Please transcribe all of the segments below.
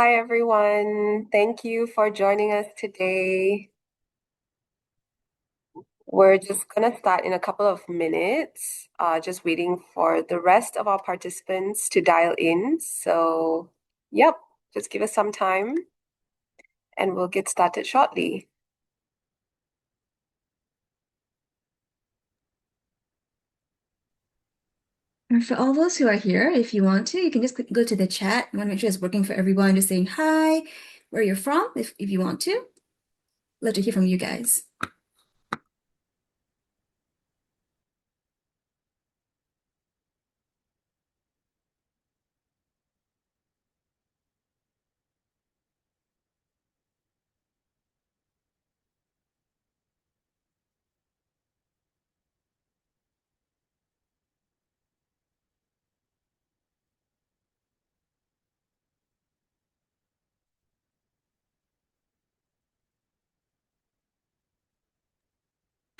Hi, everyone. Thank you for joining us today. We're just going to start in a couple of minutes, just waiting for the rest of our participants to dial in. So, yep, just give us some time and we'll get started shortly. And for all those who are here, if you want to, you can just go to the chat. You want to make sure it's working for everyone. Just saying hi, where you're from, if you want to. Love to hear from you guys.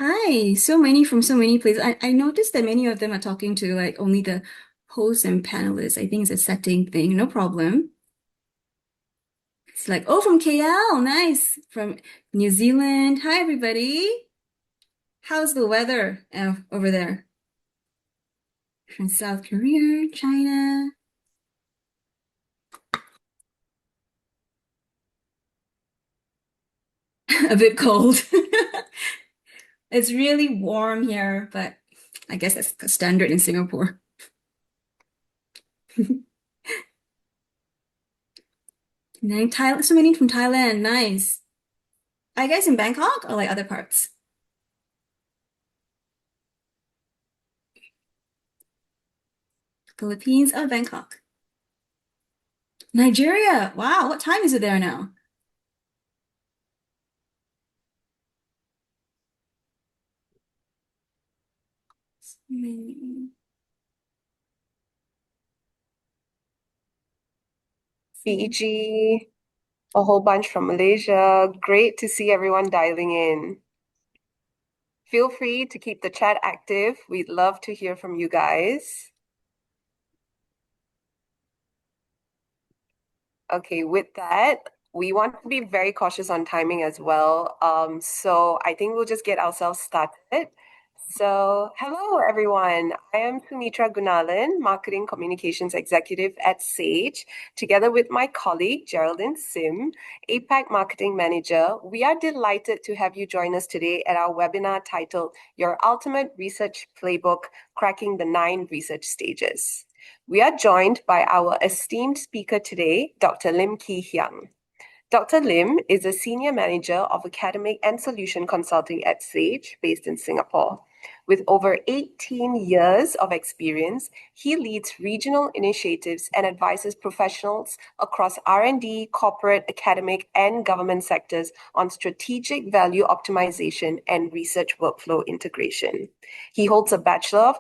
Hi, so many from so many places. I noticed that many of them are talking to like only the hosts and panelists. I think it's a setting thing, no problem. It's like, oh, from KL, nice. From New Zealand. Hi, everybody. How's the weather over there? From South Korea, China. A bit cold. It's really warm here, but I guess that's the standard in Singapore. Thailand, so many from Thailand. Nice. Are you guys in Bangkok or like other parts? Philippines or Bangkok? Nigeria. Wow, what time is it there now? Hmm. Fiji, a whole bunch from Malaysia. Great to see everyone dialing in. Feel free to keep the chat active. We'd love to hear from you guys. Okay, with that, we want to be very cautious on timing as well. So I think we'll just get ourselves started. So, hello everyone. I am Sumitra Gunalan, Marketing Communications Executive at Sage. Together with my colleague Geraldine Sim, APAC Marketing Manager, we are delighted to have you join us today at our webinar titled Your Ultimate Research Playbook: Cracking the 9 Research Stages. We are joined by our esteemed speaker today, Dr. Lim Khee Hiang. Dr. Lim is a senior manager of academic and solution consulting at Sage, based in Singapore. With over 18 years of experience, he leads regional initiatives and advises professionals across R&D, corporate, academic, and government sectors on strategic value optimization and research workflow integration. He holds a Bachelor of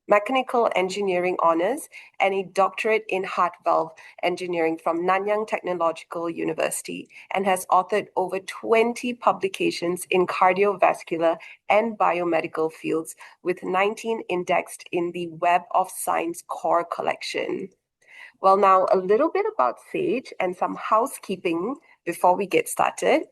Mechanical Engineering honors and a doctorate in heart valve engineering from Nanyang Technological University and has authored over 20 publications in cardiovascular and biomedical fields, with 19 indexed in the Web of Science Core collection. Well, now a little bit about Sage and some housekeeping before we get started.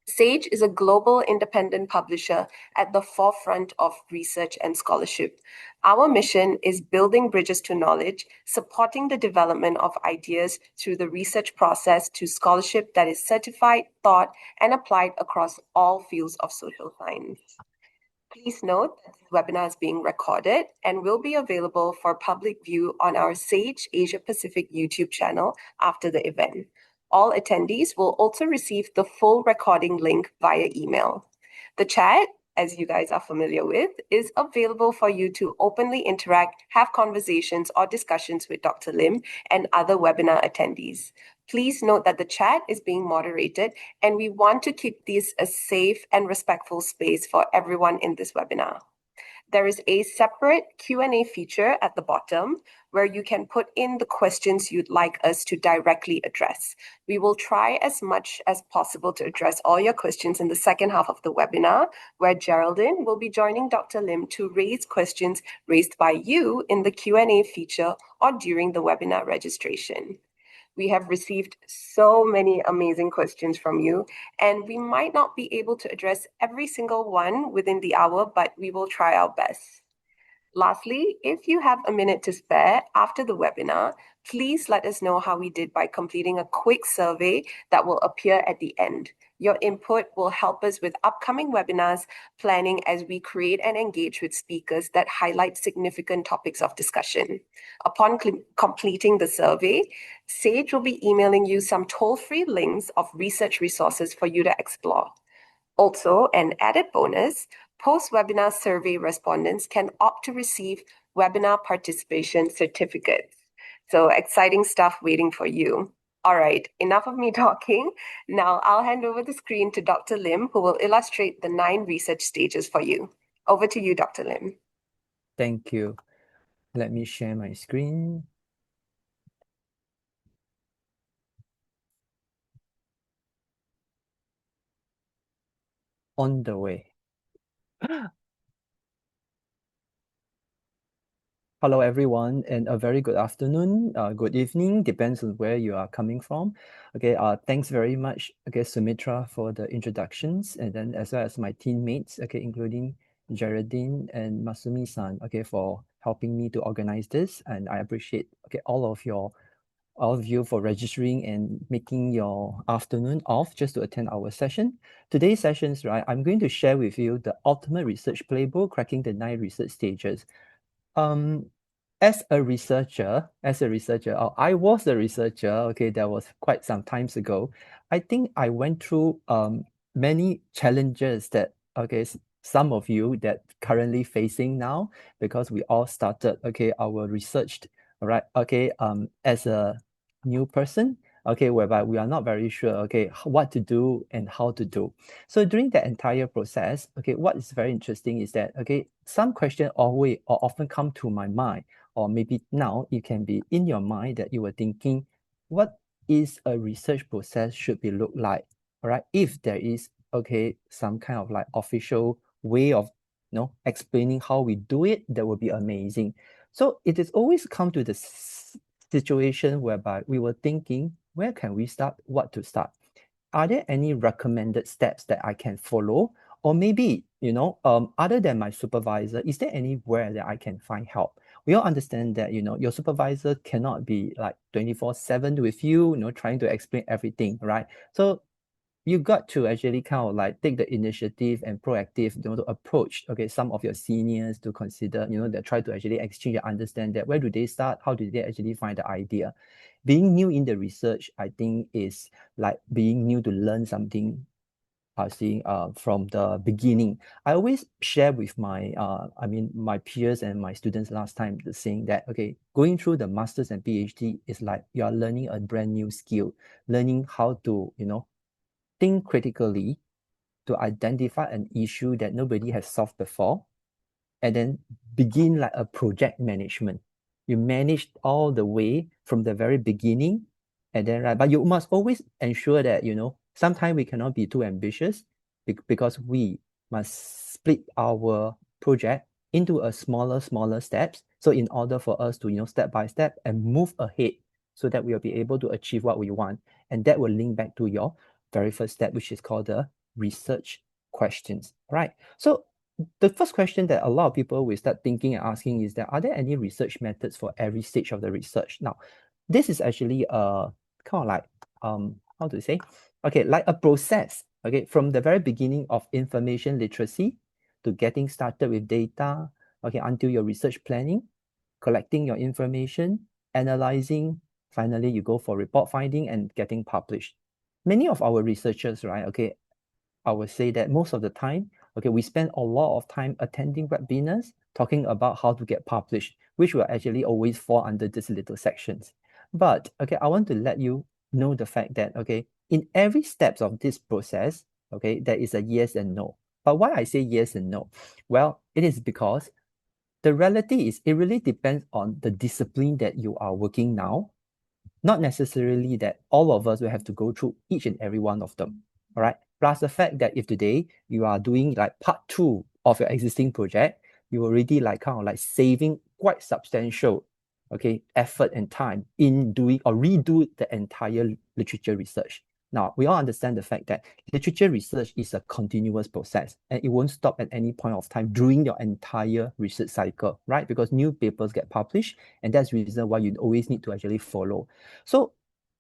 Sage is a global independent publisher at the forefront of research and scholarship. Our mission is building bridges to knowledge, supporting the development of ideas through the research process to scholarship that is certified, taught, and applied across all fields of social science. Please note that this webinar is being recorded and will be available for public view on our Sage Asia Pacific YouTube channel after the event. All attendees will also receive the full recording link via email. The chat, as you guys are familiar with, is available for you to openly interact, have conversations or discussions with Dr. Lim and other webinar attendees. Please note that the chat is being moderated and we want to keep this a safe and respectful space for everyone in this webinar. There is a separate Q&A feature at the bottom where you can put in the questions you'd like us to directly address. We will try as much as possible to address all your questions in the second half of the webinar, where Geraldine will be joining Dr. Lim to raise questions raised by you in the Q&A feature or during the webinar registration. We have received so many amazing questions from you, and we might not be able to address every single one within the hour, but we will try our best. Lastly, if you have a minute to spare after the webinar, please let us know how we did by completing a quick survey that will appear at the end. Your input will help us with upcoming webinars planning as we create and engage with speakers that highlight significant topics of discussion. Upon completing the survey, Sage will be emailing you some toll-free links of research resources for you to explore. Also, an added bonus, post-webinar survey respondents can opt to receive webinar participation certificates. So exciting stuff waiting for you. All right, enough of me talking. Now I'll hand over the screen to Dr. Lim, who will illustrate the 9 research stages for you. Over to you, Dr. Lim. Thank you. Let me share my screen. On the way. Hello, everyone, and a very good afternoon, good evening, depends on where you are coming from. Okay, thanks very much, okay, Sumitra, for the introductions, and then as well as my teammates, okay, including Geraldine and Masumi-san, okay, for helping me to organize this, and I appreciate, okay, all of you for registering and making your afternoon off just to attend our session. Today's sessions, right, I'm going to share with you the ultimate research playbook, cracking the 9 research stages. Um, as a researcher, or I was a researcher, okay, that was quite some times ago. I think I went through many challenges that, okay, some of you that currently facing now, because we all started, okay, our research, right, okay, as a new person, okay, whereby we are not very sure, okay, what to do and how to do. So during that entire process, okay, what is very interesting is that, okay, some question always or often come to my mind, or maybe now it can be in your mind that you were thinking, what is a research process should be look like, all right? If there is, okay, some kind of like official way of, explaining how we do it, that would be amazing. So it is always come to the situation whereby we were thinking, where can we start, what to start? Are there any recommended steps that I can follow? Or maybe, other than my supervisor, is there anywhere that I can find help? We all understand that, your supervisor cannot be like 24/7 with you, trying to explain everything, right? So you got to actually kind of like take the initiative and proactive, to approach, okay, some of your seniors to consider, that try to actually exchange and understand that where do they start, how do they actually find the idea. Being new in the research, I think, is like being new to learn something, seeing from the beginning. I always share with my peers and my students last time, the saying that, okay, going through the masters and PhD is like you are learning a brand new skill, learning how to, think critically, to identify an issue that nobody has solved before, and then begin like a project management. You manage all the way from the very beginning, and then right, but you must always ensure that, sometimes we cannot be too ambitious, because we must split our project into a smaller steps. So in order for us to, step by step and move ahead, so that we will be able to achieve what we want. And that will link back to your very first step, which is called the research questions, right? So the first question that a lot of people will start thinking and asking is that, are there any research methods for every stage of the research? Now, this is actually kind of like, how to say? Okay, like a process, okay, from the very beginning of information literacy to getting started with data, okay, until your research planning, collecting your information, analyzing, finally you go for report finding and getting published. Many of our researchers, right, okay, I would say that most of the time, okay, we spend a lot of time attending webinars, talking about how to get published, which will actually always fall under these little sections. But, okay, I want to let you know the fact that, okay, in every steps of this process, okay, there is a yes and no. But why I say yes and no? Well, it is because the reality is it really depends on the discipline that you are working now, not necessarily that all of us will have to go through each and every one of them. All right. Plus the fact that if today you are doing like part 2 of your existing project, you already like kind of like saving quite substantial, okay, effort and time in doing or redo the entire literature research. Now, we all understand the fact that literature research is a continuous process and it won't stop at any point of time during your entire research cycle, right? Because new papers get published, and that's the reason why you always need to actually follow. So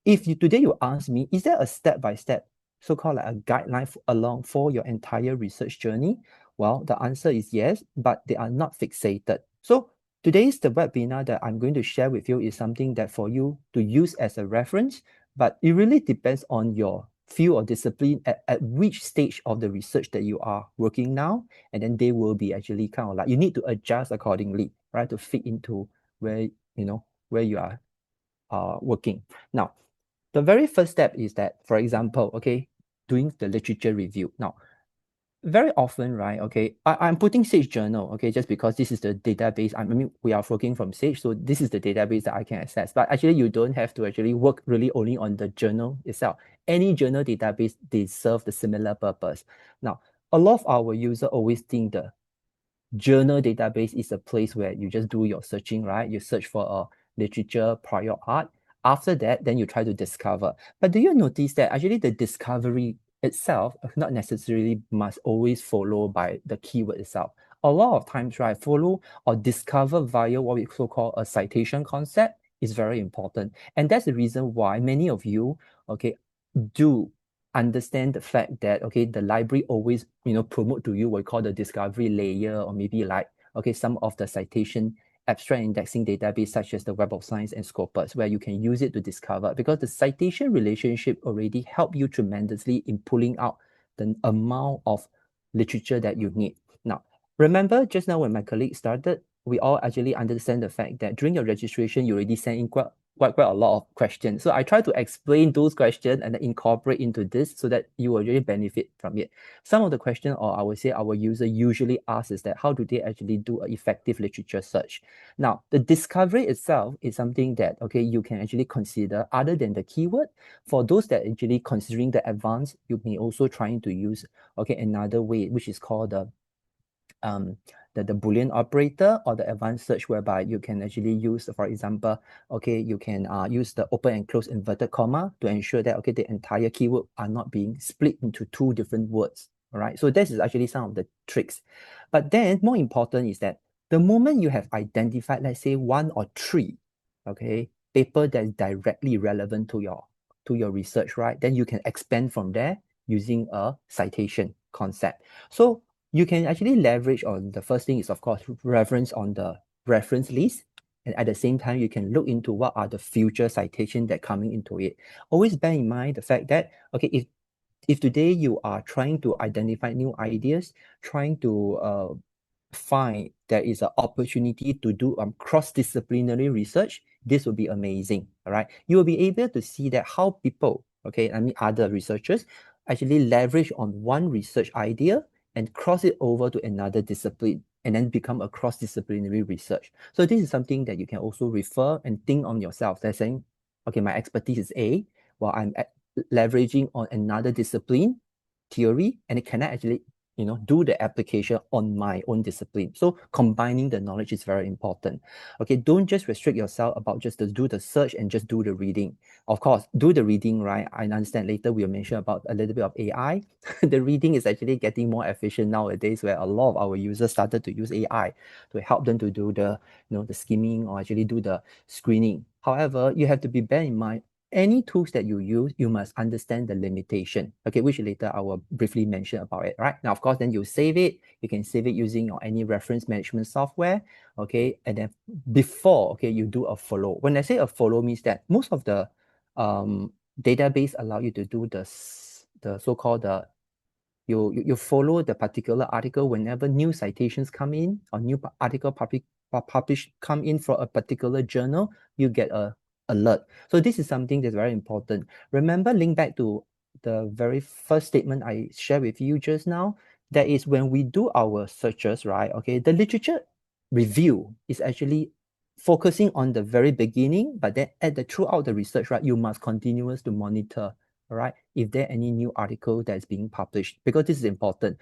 if you today you ask me, is there a step-by-step so-called like a guideline along for your entire research journey? Well, the answer is yes, but they are not fixated. So today's the webinar that I'm going to share with you is something that for you to use as a reference, but it really depends on your field or discipline at which stage of the research that you are working now, and then they will be actually kind of like you need to adjust accordingly, right, to fit into where where you are working. Now, the very first step is that, for example, okay, doing the literature review. Now, very often, right, okay, I'm putting Sage Journal, okay, just because this is the database. I mean, we are working from Sage, so this is the database that I can access. But actually, you don't have to actually work really only on the journal itself. Any journal database, they serve the similar purpose. Now, a lot of our users always think the journal database is a place where you just do your searching, right? You search for a literature, prior art. After that, then you try to discover. But do you notice that actually the discovery itself not necessarily must always follow by the keyword itself? A lot of times, right, follow or discover via what we so-call a citation concept is very important. And that's the reason why many of you, okay, do understand the fact that okay the library always promote to you what we call the discovery layer, or maybe like okay some of the citation abstract indexing database such as the Web of Science and Scopus, where you can use it to discover, because the citation relationship already help you tremendously in pulling out the amount of literature that you need. Now, remember just now when my colleague started, we all actually understand the fact that during your registration you already sent in quite a lot of questions. So I try to explain those questions and then incorporate into this so that you will really benefit from it. Some of the questions, or I would say our user usually asks, is that how do they actually do an effective literature search? Now, the discovery itself is something that okay you can actually consider other than the keyword. For those that actually considering the advanced, you may also trying to use okay another way, which is called um, the Boolean operator or the advanced search, whereby you can actually use, for example, okay, you can use the open and close inverted comma to ensure that okay the entire keyword are not being split into two different words. All right, so this is actually some of the tricks. But then more important is that the moment you have identified, let's say one or three, okay, paper that is directly relevant to your research, right? Then you can expand from there using a citation concept. So you can actually leverage on the first thing is of course reference on the reference list, and at the same time you can look into what are the future citation that coming into it. Always bear in mind the fact that okay if today you are trying to identify new ideas, trying to find there is an opportunity to do cross-disciplinary research, this will be amazing. All right, you will be able to see that how people, okay, I mean other researchers actually leverage on one research idea and cross it over to another discipline and then become a cross-disciplinary research. So this is something that you can also refer and think on yourself. They're saying, okay, my expertise is A, while I'm leveraging on another discipline theory, and can I actually do the application on my own discipline? So combining the knowledge is very important. Okay, don't just restrict yourself about just to do the search and just do the reading. Of course, do the reading, right? I understand later we'll mention about a little bit of AI. The reading is actually getting more efficient nowadays, where a lot of our users started to use AI to help them to do the the skimming or actually do the screening. However, you have to be bear in mind any tools that you use, you must understand the limitation, okay, which later I will briefly mention about it, right? Now, of course, then you save it. You can save it using any reference management software, okay? And then before, okay, you do a follow. When I say a follow means that most of the database allow you to do the so-called you follow the particular article whenever new citations come in or new article published come in for a particular journal, you get a alert. So this is something that's very important. Remember, link back to the very first statement I shared with you just now. That is when we do our searches, right? Okay, the literature review is actually focusing on the very beginning, but then throughout the research, right, you must continuous to monitor, all right, if there any new article that's being published, because this is important.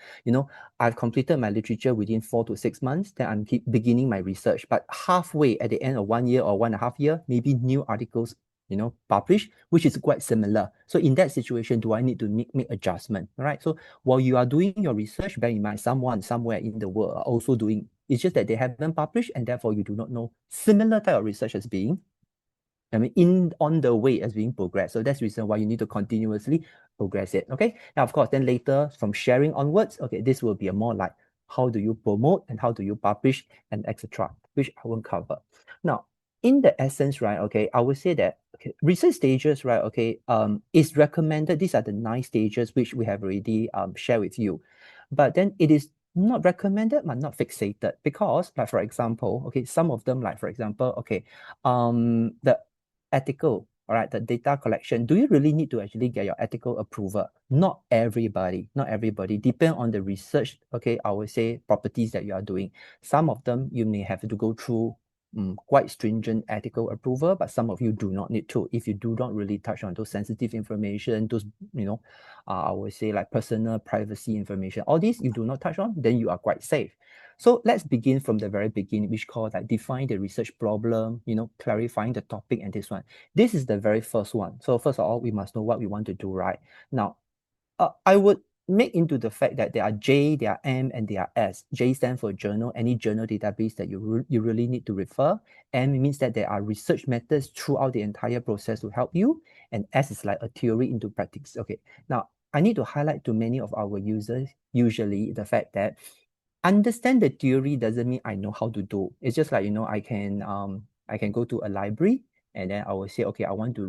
I've completed my literature within 4 to 6 months, then I'm keep beginning my research, but halfway at the end of 1 year or 1.5 year, maybe new articles published, which is quite similar. So in that situation, do I need to make adjustment? All right. So while you are doing your research, bear in mind someone somewhere in the world are also doing. It's just that they haven't published, and therefore you do not know similar type of research as being, on the way as being progressed. So that's the reason why you need to continuously progress it. Okay. Now, of course, then later from sharing onwards, okay, this will be a more like how do you promote and how do you publish and etc., which I won't cover. Now, in the essence, right, okay, I would say that research stages, right, okay, is recommended. These are the 9 stages which we have already shared with you. But then it is not recommended but not fixated, because like for example, okay, some of them, like for example, okay, the ethical, all right, the data collection, do you really need to actually get your ethical approval? Not everybody, depend on the research, okay, I would say properties that you are doing. Some of them you may have to go through quite stringent ethical approval, but some of you do not need to. If you do not really touch on those sensitive information, those, I would say like personal privacy information, all these you do not touch on, then you are quite safe. So let's begin from the very beginning, which called like define the research problem, clarifying the topic and this one. This is the very first one. So first of all, we must know what we want to do, right? Now, I would make into the fact that there are J, there are M, and there are S. J stands for journal, any journal database that you really need to refer. M means that there are research methods throughout the entire process to help you. And S is like a theory into practice. Okay, now I need to highlight to many of our users usually the fact that understand the theory doesn't mean I know how to do. It's just like, I can go to a library and then I will say, okay, I want to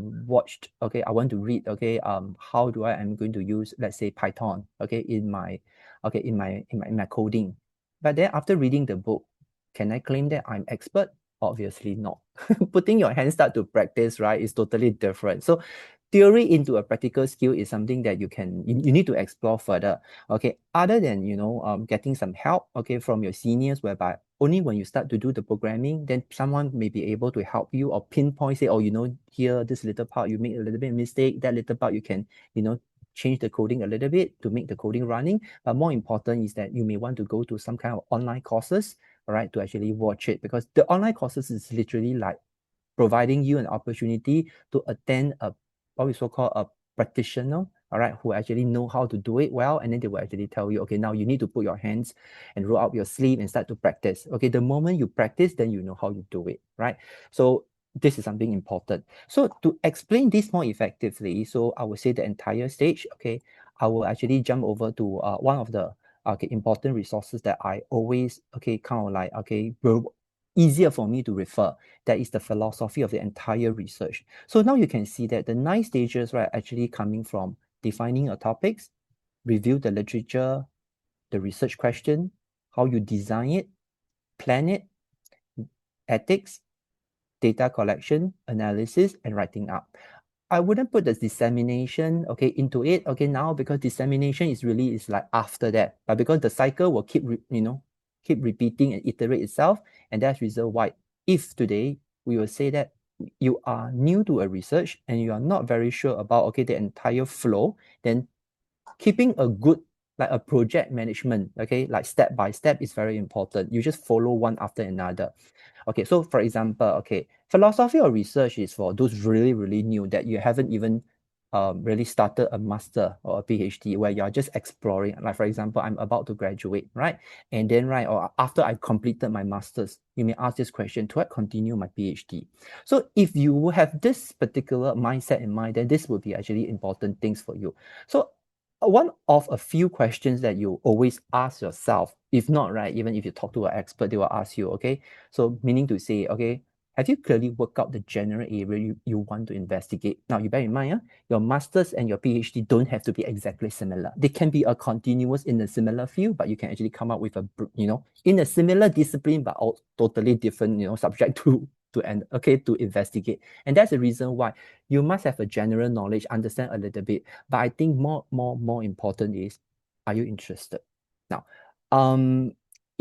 read, okay, how do I'm going to use, let's say Python, okay, in my coding. But then after reading the book, can I claim that I'm expert? Obviously not. Putting your hands start to practice, right, is totally different. So theory into a practical skill is something that you need to explore further. Okay, other than getting some help, okay, from your seniors, whereby only when you start to do the programming, then someone may be able to help you or pinpoint, say, oh, here this little part you make a little bit of mistake, that little part you can change the coding a little bit to make the coding running. But more important is that you may want to go to some kind of online courses, all right, to actually watch it, because the online courses is literally like providing you an opportunity to attend what we so-called a practitioner, all right, who actually know how to do it well, and then they will actually tell you, okay, now you need to put your hands and roll up your sleeve and start to practice. Okay, the moment you practice, then you know how you do it, right? So this is something important. So to explain this more effectively, so I would say the entire stage, okay, I will actually jump over to one of the important resources that I always kind of like easier for me to refer. That is the philosophy of the entire research. So now you can see that the 9 stages, right, actually coming from defining your topics, review the literature, the research question, how you design it, plan it, ethics, data collection, analysis, and writing up. I wouldn't put the dissemination, okay, into it, okay, now, because dissemination is like after that, but because the cycle will keep repeating and iterate itself, and that's the reason why if today we will say that you are new to a research and you are not very sure about, okay, the entire flow, then keeping a good, like a project management, okay, like step by step is very important. You just follow one after another. Okay, so for example, okay, philosophy of research is for those really, really new that you haven't even really started a master or a PhD, where you're just exploring. Like for example, I'm about to graduate, right? And then, right, or after I completed my master's, you may ask this question, do I continue my PhD? So if you have this particular mindset in mind, then this will be actually important things for you. So one of a few questions that you always ask yourself, if not, right, even if you talk to an expert, they will ask you, okay, so meaning to say, okay, have you clearly worked out the general area you want to investigate? Now, you bear in mind, your master's and your PhD don't have to be exactly similar. They can be a continuous in a similar field, but you can actually come up with in a similar discipline, but all totally different, subject to investigate. And that's the reason why you must have a general knowledge, understand a little bit. But I think more important is, are you interested? Now,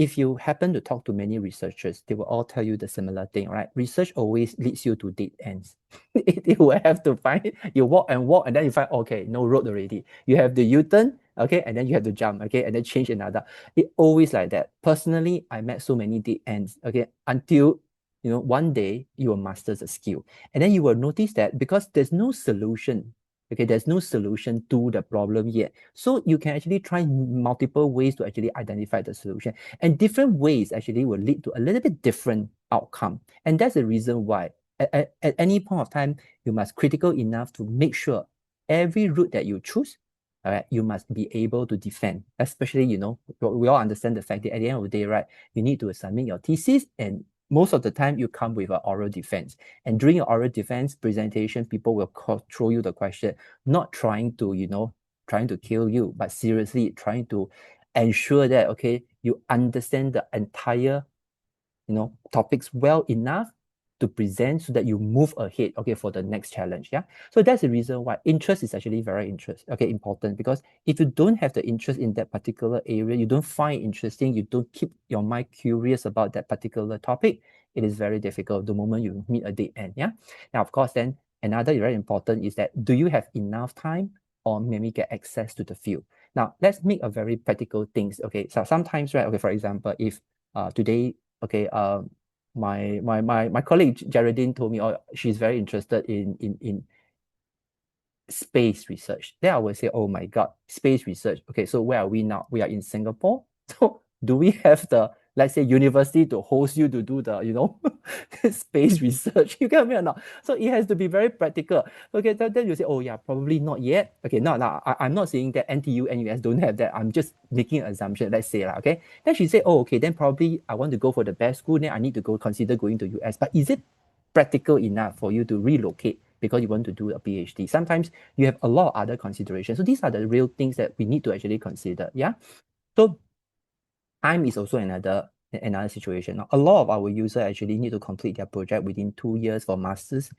if you happen to talk to many researchers, they will all tell you the similar thing, right? Research always leads you to dead ends. You will have to find, you walk, and then you find, okay, no road already. You have the U-turn, okay, and then you have to jump, okay, and then change another. It always like that. Personally, I met so many dead ends, okay, until one day you will master the skill. And then you will notice that because there's no solution, okay, there's no solution to the problem yet. So you can actually try multiple ways to actually identify the solution. And different ways actually will lead to a little bit different outcome. And that's the reason why at any point of time, you must critical enough to make sure every route that you choose, all right, you must be able to defend. Especially, we all understand the fact that at the end of the day, right, you need to submit your thesis, and most of the time you come with an oral defense. And during your oral defense presentation, people will throw you the question, not trying to, trying to kill you, but seriously trying to ensure that, okay, you understand the entire, topics well enough to present so that you move ahead, okay, for the next challenge. Yeah. So that's the reason why interest is actually very important, because if you don't have the interest in that particular area, you don't find it interesting, you don't keep your mind curious about that particular topic, it is very difficult the moment you meet a dead end. Yeah. Now, of course, then another very important is that, do you have enough time or maybe get access to the field? Now, let's make a very practical things. Okay. So sometimes, right, okay, for example, if today, okay, my colleague Geraldine told me, oh, she's very interested in space research. Then I will say, oh my God, space research. Okay, so where are we now? We are in Singapore. So do we have the, let's say, university to host you to do the, space research? You get me or not? So it has to be very practical. Okay, then you say, oh yeah, probably not yet. Okay, no, I'm not saying that NTU, NUS don't have that. I'm just making an assumption, let's say, okay? Then she said, oh, okay, then probably I want to go for the best school, then I need to consider going to US. But is it practical enough for you to relocate because you want to do a PhD? Sometimes you have a lot of other considerations. So these are the real things that we need to actually consider. Yeah. So time is also another situation. Now, a lot of our users actually need to complete their project within 2 years for masters,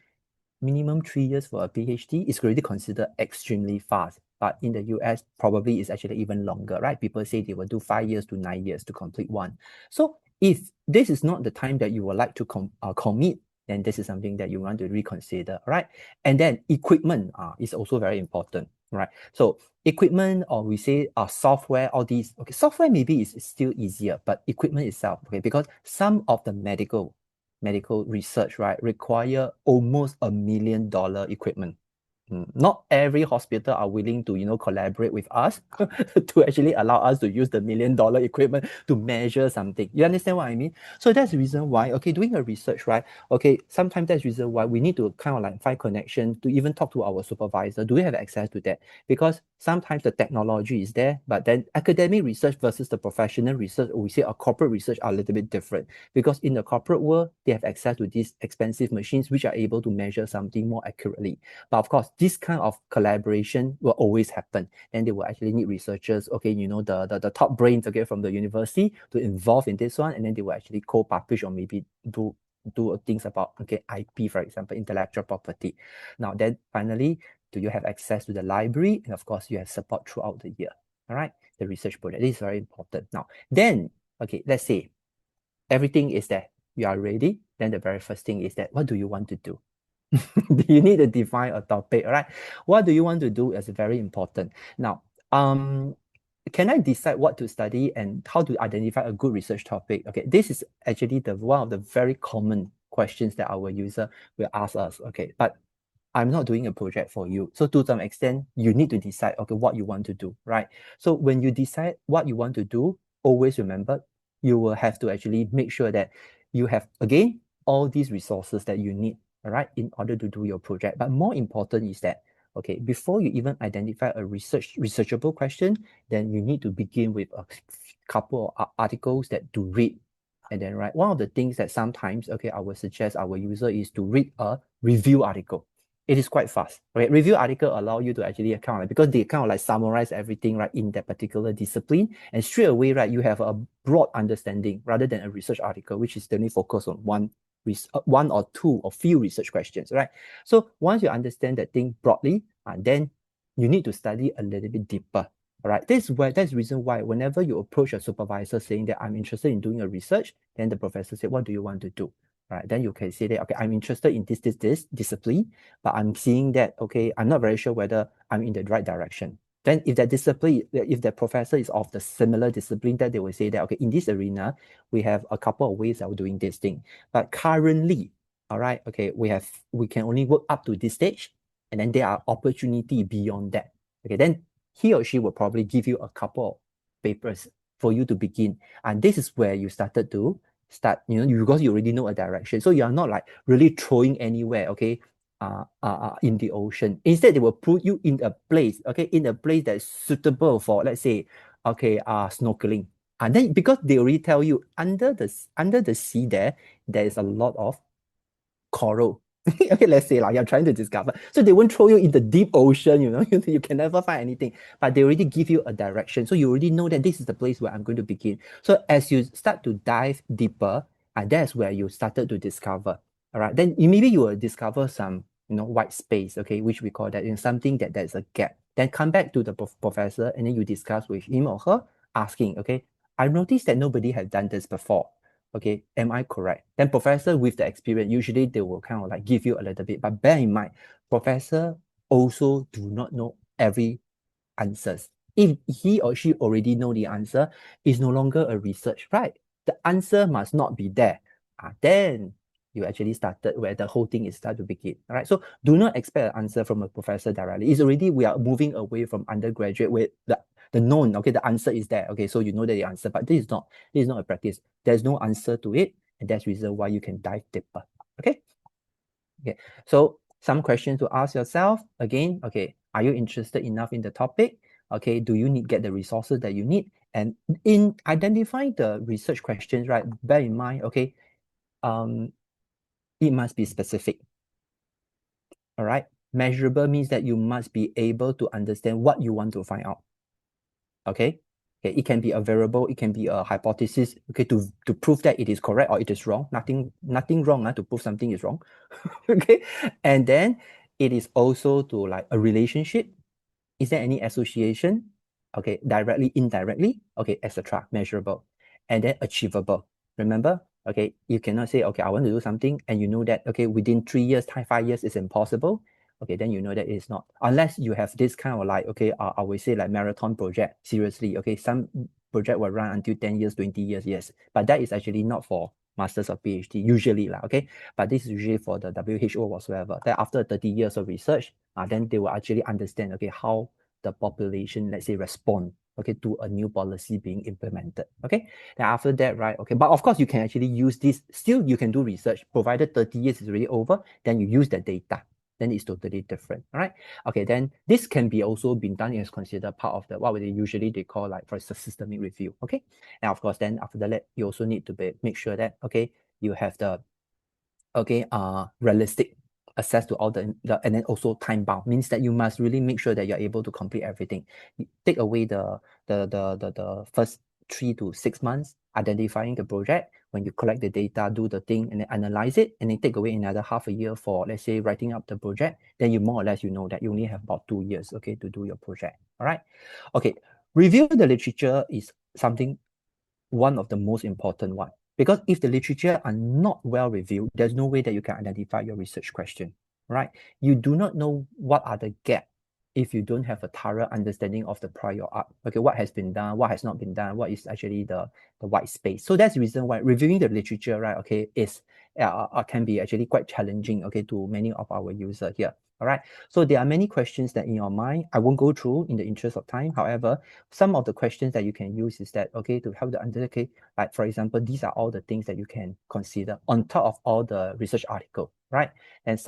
minimum 3 years for a PhD. Is already considered extremely fast. But in the US, probably it's actually even longer, right? People say they will do 5 years to 9 years to complete one. So if this is not the time that you would like to commit, then this is something that you want to reconsider, right? And then equipment is also very important, right? So equipment, or we say software, all these, okay, software maybe is still easier, but equipment itself, okay, because some of the medical research, right, require almost $1 million equipment. Not every hospital are willing to, collaborate with us to actually allow us to use the $1 million equipment to measure something. You understand what I mean? So that's the reason why, okay, doing a research, right? Okay, sometimes that's the reason why we need to kind of like find connection to even talk to our supervisor. Do we have access to that? Because sometimes the technology is there, but then academic research versus the professional research, or we say a corporate research, are a little bit different. Because in the corporate world, they have access to these expensive machines which are able to measure something more accurately. But of course, this kind of collaboration will always happen. And they will actually need researchers, okay, the top brains, okay, from the university to involve in this one, and then they will actually co-publish or maybe do things about, okay, IP, for example, intellectual property. Now, then finally, do you have access to the library? And of course, you have support throughout the year. All right, the research project, this is very important. Now, then, okay, let's say everything is there. You are ready. Then the very first thing is that, what do you want to do? You need to define a topic, right? What do you want to do is very important. Now, can I decide what to study and how to identify a good research topic? Okay, this is actually one of the very common questions that our user will ask us. Okay, but I'm not doing a project for you. So to some extent, you need to decide, okay, what you want to do, right? So when you decide what you want to do, always remember, you will have to actually make sure that you have, again, all these resources that you need, all right, in order to do your project. But more important is that, okay, before you even identify a researchable question, then you need to begin with a couple of articles that to read. And then, right, one of the things that sometimes, okay, I would suggest our user is to read a review article. It is quite fast. Okay, review article allow you to actually account, because they kind of like summarize everything, right, in that particular discipline, and straight away, right, you have a broad understanding rather than a research article, which is only focused on one or two or few research questions, right? So once you understand that thing broadly, then you need to study a little bit deeper. All right, that's the reason why whenever you approach a supervisor saying that I'm interested in doing a research, then the professor said, what do you want to do? All right, then you can say that, okay, I'm interested in this discipline, but I'm seeing that, okay, I'm not very sure whether I'm in the right direction. Then if that discipline, if the professor is of the similar discipline, that they will say that, okay, in this arena, we have a couple of ways of doing this thing. But currently, all right, okay, we can only work up to this stage, and then there are opportunity beyond that. Okay, then he or she will probably give you a couple of papers for you to begin. And this is where you started to start, because you already know a direction. So you are not like really throwing anywhere, okay, in the ocean. Instead, they will put you in a place, okay, in a place that's suitable for, let's say, okay, snorkeling. And then because they already tell you under the sea there is a lot of coral. Okay, let's say like you're trying to discover. So they won't throw you in the deep ocean, you can never find anything. But they already give you a direction. So you already know that this is the place where I'm going to begin. So as you start to dive deeper, and that's where you started to discover. All right. Then maybe you will discover some, white space, okay, which we call that in something there's a gap. Then come back to the professor and then you discuss with him or her, asking, okay, I noticed that nobody has done this before. Okay, am I correct? Then professor with the experience, usually they will kind of like give you a little bit, but bear in mind, professor also do not know every answers. If he or she already know the answer, it's no longer a research, right? The answer must not be there. Then you actually started where the whole thing is start to begin. All right. So do not expect an answer from a professor directly. It's already we are moving away from undergraduate where the known, okay, the answer is there. Okay, so you know that the answer, but this is not a practice. There's no answer to it, and that's the reason why you can dive deeper. Okay. Okay. So some questions to ask yourself again. Okay, are you interested enough in the topic? Okay, do you get the resources that you need? And in identifying the research questions, right, bear in mind, okay, it must be specific. All right. Measurable means that you must be able to understand what you want to find out. Okay. Okay, it can be a variable, it can be a hypothesis, okay, to prove that it is correct or it is wrong. Nothing wrong to prove something is wrong. Okay. And then it is also to like a relationship. Is there any association? Okay, directly, indirectly, okay, etc. Measurable. And then achievable. Remember, okay, you cannot say, okay, I want to do something, and you know that, okay, within 3 years, 5 years is impossible. Okay, then you know that it's not. Unless you have this kind of like, okay, I would say like marathon project, seriously, okay, some project will run until 10 years, 20 years, yes. But that is actually not for masters or PhD, usually, okay. But this is usually for the WHO whatsoever. That after 30 years of research, then they will actually understand, okay, how the population, let's say, respond, okay, to a new policy being implemented. Okay. Then after that, right, okay, but of course you can actually use this, still you can do research, provided 30 years is already over, then you use the data, then it's totally different. All right. Okay, then this can be also been done as considered part of the what they usually call like for a systemic review. Okay. And of course, then after that, you also need to make sure that, okay, you have the realistic access to all the and then also time bound, means that you must really make sure that you're able to complete everything. You take away the first 3 to 6 months identifying the project. When you collect the data, do the thing, and then analyze it, and then take away another half a year for, let's say, writing up the project, then you more or less, you know that you only have about 2 years, okay, to do your project. All right. Okay. Review the literature is something, one of the most important one. Because if the literature are not well reviewed, there's no way that you can identify your research question, right? You do not know what are the gaps if you don't have a thorough understanding of the prior art. Okay, what has been done, what has not been done, what is actually the white space. So that's the reason why reviewing the literature, right, okay, is can be actually quite challenging, okay, to many of our users here. All right. So there are many questions that in your mind, I won't go through in the interest of time. However, some of the questions that you can use is that, okay, to help the understand, okay, like for example, these are all the things that you can consider on top of all the research article, right? And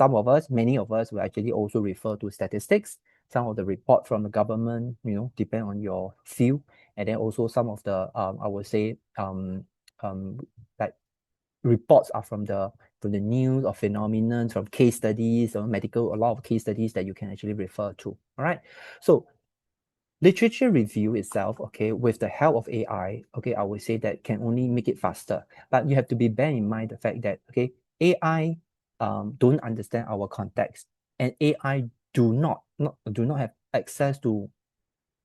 many of us will actually also refer to statistics, some of the report from the government, depend on your field. And then also some of the, I would say, like reports are from the news or phenomenon, from case studies or medical, a lot of case studies that you can actually refer to. All right. So literature review itself, okay, with the help of AI, okay, I would say that can only make it faster. But you have to bear in mind the fact that, okay, AI don't understand our context, and AI do not have access to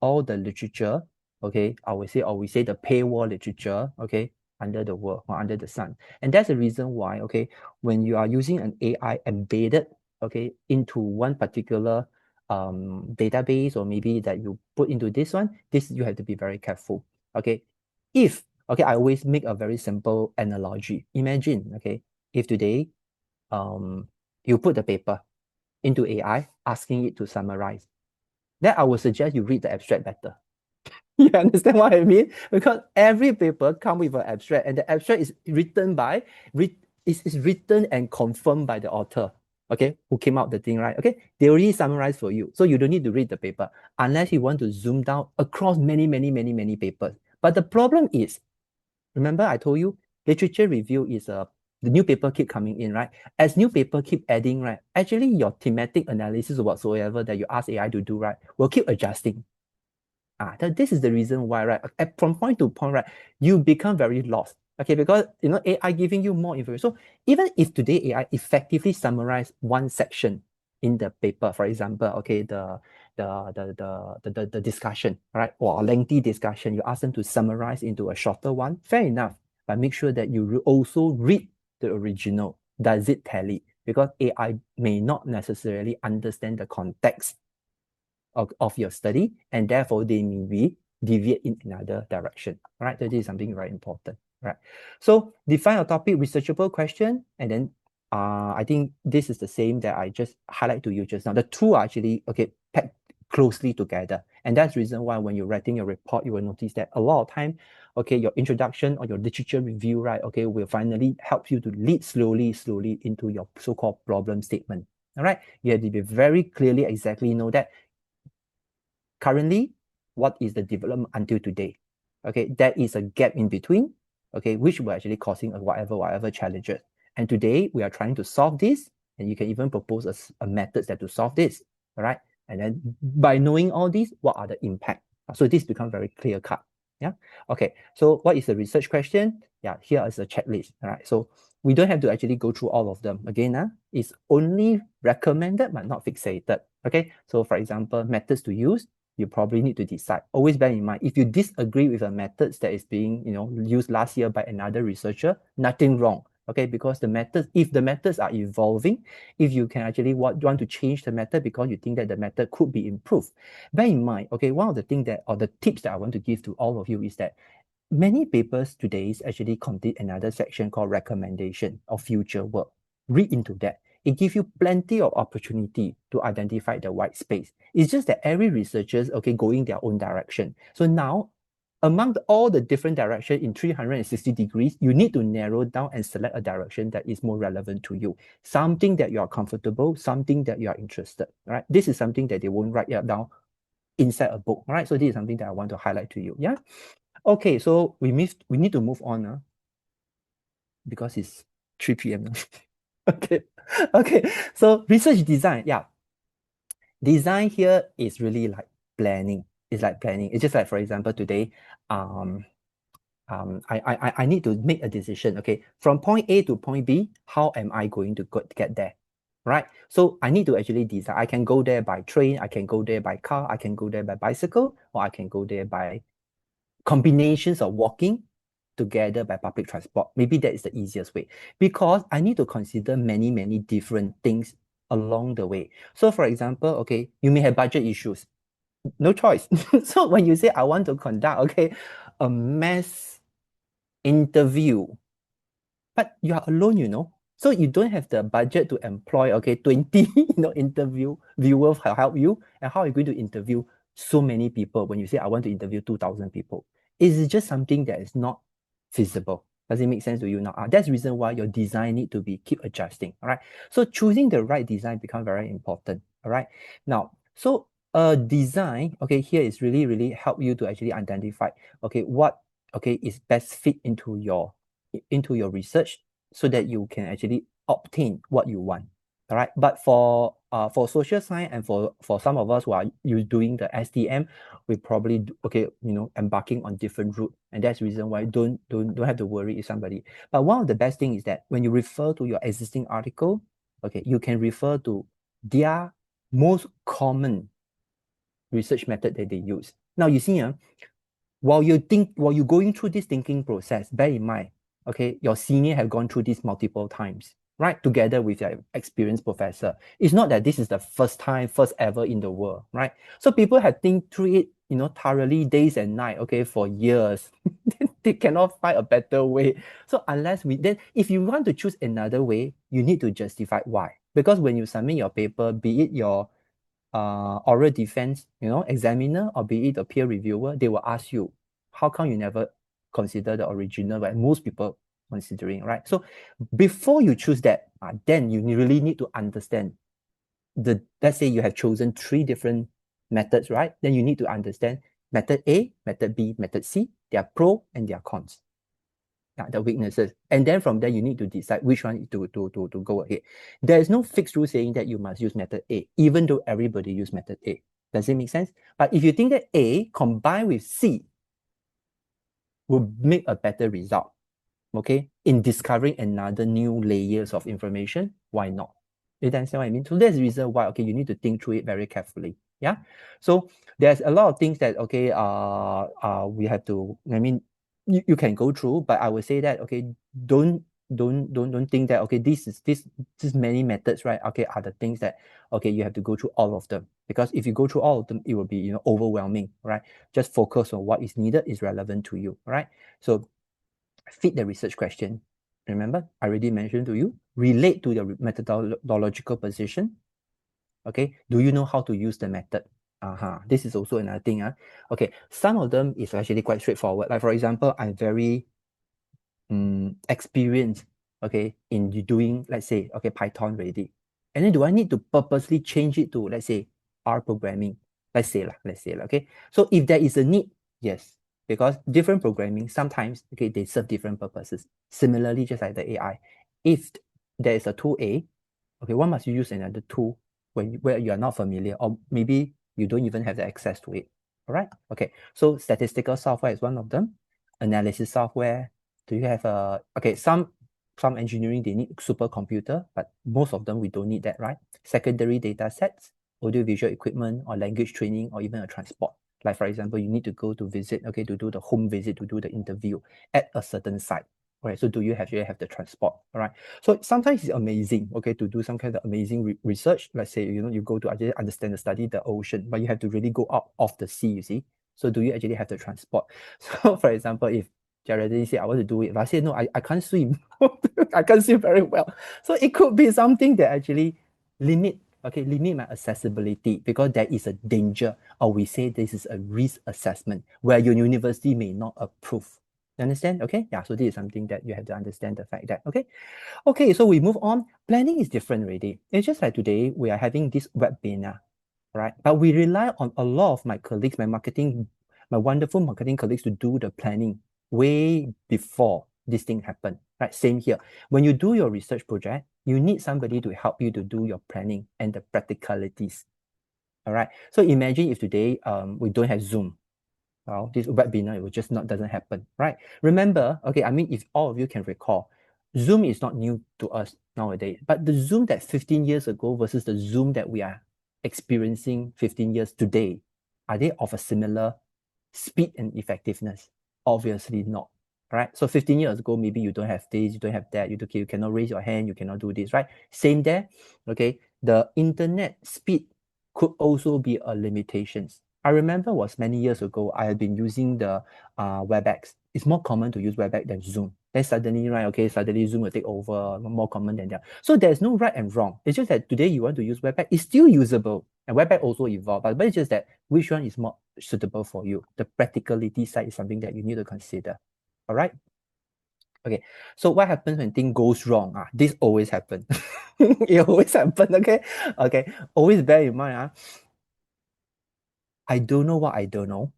all the literature, okay, I would say, or we say the paywall literature, okay, under the world or under the sun. And that's the reason why, okay, when you are using an AI embedded, okay, into one particular database, or maybe that you put into this one, this you have to be very careful. Okay. If, okay, I always make a very simple analogy. Imagine, okay, if today you put the paper into AI, asking it to summarize, then I would suggest you read the abstract better. You understand what I mean? Because every paper comes with an abstract, and the abstract is written by, is written and confirmed by the author, okay, who came out the thing, right? Okay, they already summarized for you. So you don't need to read the paper unless you want to zoom down across many papers. But the problem is, remember I told you, literature review is the new paper keep coming in, right? As new paper keep adding, right? Actually, your thematic analysis or whatsoever that you ask AI to do, right, will keep adjusting. This is the reason why, right? From point to point, right, you become very lost. Okay, because AI giving you more information. So even if today AI effectively summarize one section in the paper, for example, okay, the discussion, right, or a lengthy discussion, you ask them to summarize into a shorter one, fair enough. But make sure that you also read the original. Does it tally? Because AI may not necessarily understand the context of your study, and therefore they may be deviate in another direction. All right, so this is something very important. Right. So define a topic, researchable question, and then I think this is the same that I just highlight to you just now. The two are actually packed closely together, and that's the reason why when you're writing your report, you will notice that a lot of time, your introduction or your literature review, right, will finally help you to lead slowly into your so-called problem statement. All right, you have to be very clearly exactly know that currently, what is the development until today? Okay, there is a gap in between, okay, which will actually causing whatever challenges. And today we are trying to solve this, and you can even propose a methods that to solve this. All right. And then by knowing all these, what are the impact? So this becomes very clear cut. Yeah. Okay. So what is the research question? Yeah, here is a checklist. All right. So we don't have to actually go through all of them. Again, it's only recommended but not fixated. Okay. So for example, methods to use, you probably need to decide. Always bear in mind, if you disagree with the methods that is being used last year by another researcher, nothing wrong. Okay, because if the methods are evolving, if you can actually want to change the method because you think that the method could be improved, bear in mind, okay, one of the things that, or the tips that I want to give to all of you is that many papers today actually contain another section called recommendation of future work. Read into that. It gives you plenty of opportunity to identify the white space. It's just that every researcher going their own direction. So now, among all the different directions in 360 degrees, you need to narrow down and select a direction that is more relevant to you. Something that you are comfortable, something that you are interested, right? This is something that they won't write down inside a book, right? So this is something that I want to highlight to you, yeah? Okay, so we need to move on because it's 3 p.m. now. Okay. Okay. So research design, yeah. Design here is really like planning. It's like planning. It's just like, for example, today, I need to make a decision. Okay, from point A to point B, how am I going to get there? Right. So I need to actually design. I can go there by train. I can go there by car. I can go there by bicycle, or I can go there by combinations of walking together by public transport. Maybe that is the easiest way, because I need to consider many different things along the way. So for example, okay, you may have budget issues. No choice. So when you say I want to conduct, okay, a mass interview, but you are alone. So you don't have the budget to employ, 20, interview viewers help you. And how are you going to interview so many people when you say I want to interview 2,000 people? Is it just something that is not feasible? Does it make sense to you now? That's the reason why your design need to be keep adjusting. All right. So choosing the right design become very important. All right. Now, so design, here is really help you to actually identify, what is best fit into your research so that you can actually obtain what you want. All right. But for social science and for some of us who are doing the STM, we probably embarking on different route, and that's the reason why don't have to worry if somebody. But one of the best thing is that when you refer to your existing article, you can refer to their most common research method that they use. Now you see, while you're going through this thinking process, bear in mind, okay, your senior have gone through this multiple times, right? Together with their experienced professor. It's not that this is the first ever in the world, right? So people have think through it, thoroughly days and night, okay, for years. They cannot find a better way. So if you want to choose another way, you need to justify why. Because when you submit your paper, be it your oral defense, examiner, or be it a peer reviewer, they will ask you, how come you never consider the original? But most people considering, right? So before you choose that, then you really need to understand let's say you have chosen 3 different methods, right? Then you need to understand method A, method B, method C, their pro and their cons, the weaknesses. And then from there, you need to decide which one to go ahead. There is no fixed rule saying that you must use method A, even though everybody use method A. Does it make sense? But if you think that A combined with C will make a better result, okay, in discovering another new layers of information, why not? You understand what I mean? So that's the reason why, okay, you need to think through it very carefully. Yeah. So there's a lot of things that, okay, we have to, you can go through, but I would say that, okay, don't think that, okay, this many methods, right? Okay, are the things that, okay, you have to go through all of them, because if you go through all of them, it will be, overwhelming, right? Just focus on what is needed, is relevant to you, right? So fit the research question. Remember, I already mentioned to you, relate to your methodological position. Okay, do you know how to use the method? This is also another thing. Okay, some of them is actually quite straightforward. Like for example, I'm very experienced, okay, in doing, let's say, okay, Python already. And then do I need to purposely change it to, let's say, R programming? Let's say, okay. So if there is a need, yes, because different programming, sometimes, okay, they serve different purposes. Similarly, just like the AI, if there is a tool A, okay, why must you use another tool where you are not familiar, or maybe you don't even have the access to it? All right, okay. So statistical software is one of them. Analysis software. Do you have okay, some engineering, they need supercomputer, but most of them, we don't need that, right? Secondary data sets, audiovisual equipment, or language training, or even a transport. Like for example, you need to go to visit, okay, to do the home visit, to do the interview at a certain site. Right, so do you actually have the transport? All right. So sometimes it's amazing, okay, to do some kind of amazing research. Let's say, you go to actually understand the study the ocean, but you have to really go out of the sea, you see. So do you actually have the transport? So for example, if Geraldine say, I want to do it, but I say, no, I can't swim. I can't swim very well. So it could be something that actually limit my accessibility, because there is a danger, or we say this is a risk assessment where your university may not approve. You understand? Okay. Yeah. So this is something that you have to understand, the fact that, okay. So we move on. Planning is different already. It's just like today we are having this webinar, right? But we rely on a lot of my colleagues, my wonderful marketing colleagues, to do the planning way before this thing happened, right? Same here. When you do your research project, you need somebody to help you to do your planning and the practicalities. All right. So imagine if today we don't have Zoom. Well, this webinar, it will just not doesn't happen, right? Remember, okay, if all of you can recall, Zoom is not new to us nowadays, but the Zoom that 15 years ago versus the Zoom that we are experiencing 15 years today, are they of a similar speed and effectiveness? Obviously not, right? So 15 years ago, maybe you don't have this, you don't have that, you cannot raise your hand, you cannot do this, right? Same there, okay? The internet speed could also be a limitations. I remember was many years ago, I had been using the WebEx. It's more common to use WebEx than Zoom. Then suddenly, right, okay, suddenly Zoom will take over, more common than that. So there's no right and wrong. It's just that today you want to use WebEx, it's still usable. And WebEx also evolved, but it's just that which one is more suitable for you. The practicality side is something that you need to consider. All right? Okay, so what happens when things goes wrong? This always happens. It always happens, okay? Okay, always bear in mind, I don't know what I don't know.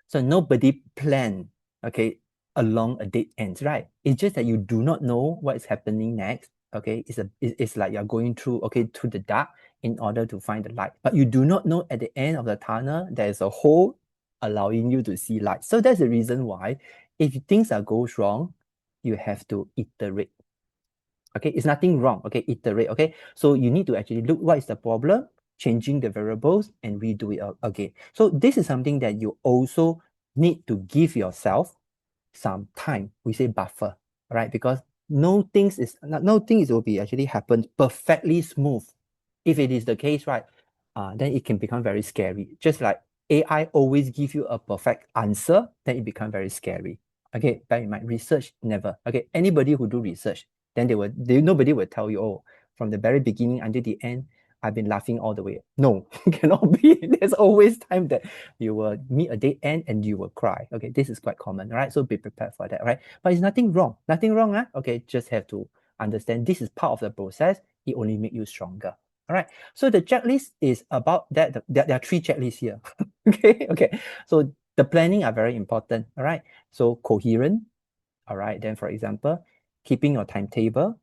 So nobody plan, okay, along a dead end, right? It's just that you do not know what is happening next. Okay, it's like you're going through, okay, through the dark in order to find the light. But you do not know at the end of the tunnel there is a hole allowing you to see light. So that's the reason why, if things are goes wrong, you have to iterate. Okay, it's nothing wrong. Okay, iterate. Okay, so you need to actually look what is the problem. changing the variables, and redo it again. So this is something that you also need to give yourself some time. We say buffer, right? Because no things will be actually happen perfectly smooth. If it is the case, right, then it can become very scary. Just like AI always give you a perfect answer, then it become very scary. Okay, bear in mind, research never. Okay, anybody who do research, then nobody will tell you, oh, from the very beginning until the end, I've been laughing all the way. No, cannot be. There's always time that you will meet a dead end and you will cry. Okay, this is quite common, right? So be prepared for that, right? But it's nothing wrong. Nothing wrong, huh? Okay, just have to understand this is part of the process. It only make you stronger. All right. So the checklist is about that. There are 3 checklists here. Okay. So the planning are very important. All right. So coherent. All right. Then, for example, keeping your timetable.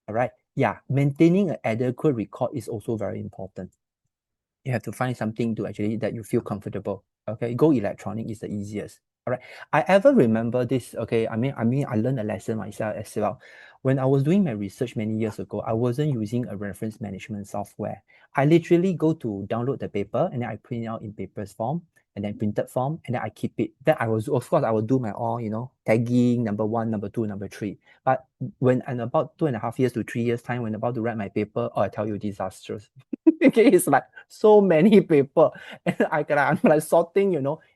All right. Yeah. Maintaining an adequate record is also very important. You have to find something to actually that you feel comfortable. Okay. Go electronic is the easiest. All right. I ever remember this. Okay. I learned a lesson myself as well. When I was doing my research many years ago, I wasn't using a reference management software. I literally go to download the paper and then I print it out in papers form and then printed form and then I keep it. Then of course, I will do my all, tagging, number 1, number 2, number 3. But when in about 2.5 years to 3 years time, when I'm about to write my paper, I tell you disastrous. Okay, it's like so many paper and I'm like sorting,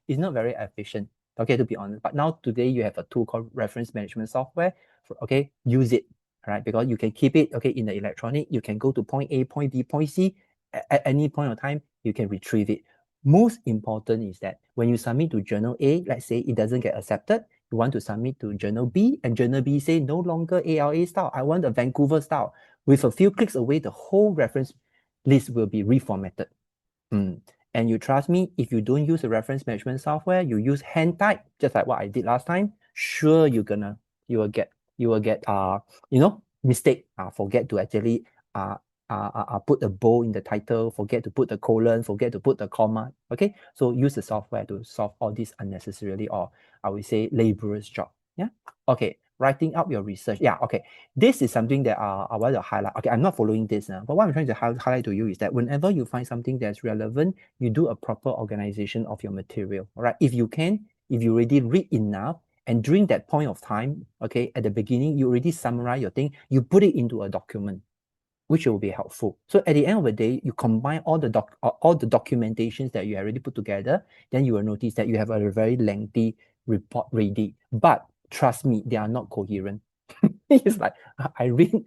it's not very efficient. Okay, to be honest. But now today you have a tool called reference management software. Okay, use it, right? Because you can keep it, okay, in the electronic. You can go to point A, point B, point C. At any point of time, you can retrieve it. Most important is that when you submit to journal A, let's say it doesn't get accepted, you want to submit to journal B, and journal B say no longer ALA style. I want the Vancouver style. With a few clicks away, the whole reference list will be reformatted. And you trust me, if you don't use a reference management software, you use hand type, just like what I did last time, sure you will get mistake. Forget to actually put a bow in the title, forget to put the colon, forget to put the comma. Okay, so use the software to solve all this unnecessarily, or I would say laborious job. Yeah. Okay. Writing up your research. Yeah. Okay. This is something that I want to highlight. Okay, I'm not following this now, but what I'm trying to highlight to you is that whenever you find something that's relevant, you do a proper organization of your material. All right. If you already read enough, and during that point of time, okay, at the beginning, you already summarize your thing, you put it into a document, which will be helpful. So at the end of the day, you combine all the documentations that you already put together, then you will notice that you have a very lengthy report ready. But trust me, they are not coherent. It's like I read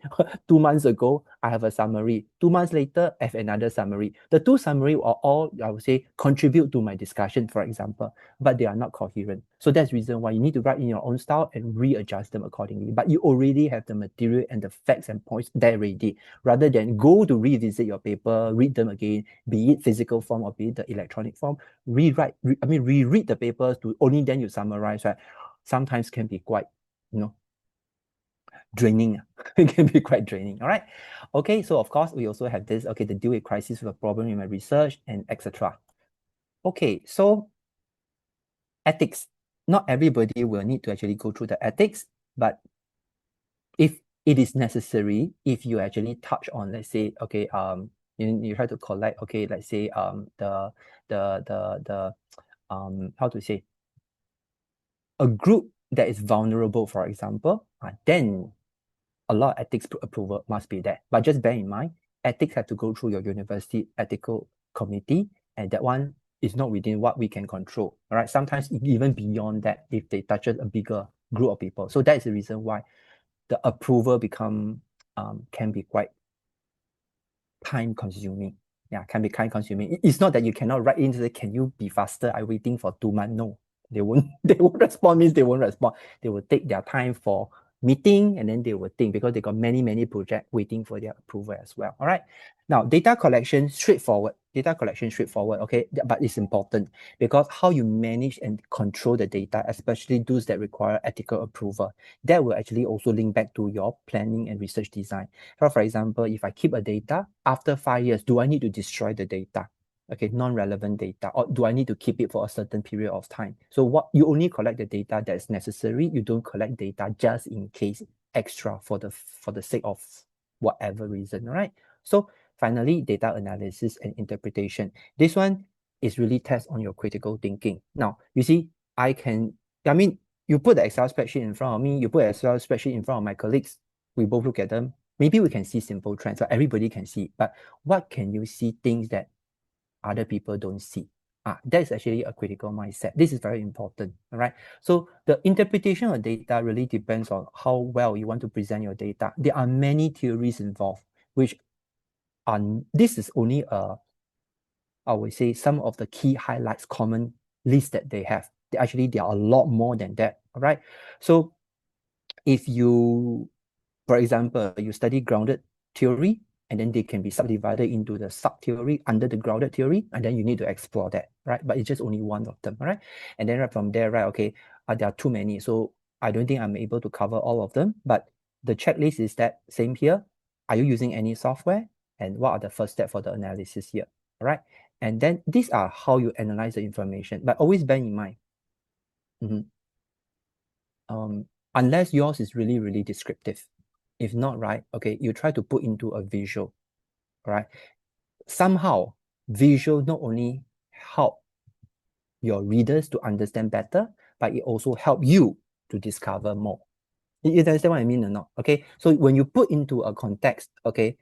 2 months ago, I have a summary. 2 months later, I have another summary. The 2 summary are all, I would say, contribute to my discussion, for example, but they are not coherent. So that's the reason why you need to write in your own style and readjust them accordingly. But you already have the material and the facts and points there ready, rather than go to revisit your paper, read them again, be it physical form or be it the electronic form, reread the papers to only then you summarize, right? Sometimes can be quite, draining. It can be quite draining. All right. Okay. So of course, we also have this, okay, the deal with crisis with a problem in my research and etc. Okay. So ethics. Not everybody will need to actually go through the ethics, but if it is necessary, if you actually touch on, let's say, okay, you try to collect, okay, let's say, the how to say, a group that is vulnerable, for example, then a lot of ethics approval must be there. But just bear in mind, ethics have to go through your university ethical committee, and that one is not within what we can control. All right. Sometimes even beyond that, if they touch a bigger group of people. So that is the reason why the approval can be quite time consuming. Yeah, can be time consuming. It's not that you cannot write in to say, can you be faster? I'm waiting for 2 months. No, they won't. They won't respond. Means they won't respond. They will take their time for meeting and then they will think, because they got many projects waiting for their approval as well. All right. Now, data collection, straightforward. Okay, but it's important because how you manage and control the data, especially those that require ethical approval, that will actually also link back to your planning and research design. So for example, if I keep a data, after 5 years, do I need to destroy the data? Okay, non-relevant data, or do I need to keep it for a certain period of time? So what you only collect the data that is necessary. You don't collect data just in case extra for the sake of whatever reason, right? So finally, data analysis and interpretation. This one is really test on your critical thinking. Now, you see, you put the Excel spreadsheet in front of me, you put an Excel spreadsheet in front of my colleagues, we both look at them. Maybe we can see simple trends, so everybody can see. But what can you see things that other people don't see? That is actually a critical mindset. This is very important, all right? So the interpretation of data really depends on how well you want to present your data. There are many theories involved, which this is only I would say some of the key highlights, common list that they have. Actually, there are a lot more than that, all right? So if you, for example, you study grounded theory, and then they can be subdivided into the sub-theory under the grounded theory, and then you need to explore that, right? But it's just only one of them, right? And then right from there, right, okay, there are too many, so I don't think I'm able to cover all of them, but the checklist is that same here. Are you using any software? And what are the first steps for the analysis here, all right? And then these are how you analyze the information, but always bear in mind, unless yours is really, really descriptive. If not, right, okay, you try to put into a visual, right? Somehow, visual not only help your readers to understand better, but it also help you to discover more. You understand what I mean or not? Okay, so when you put into a context, okay,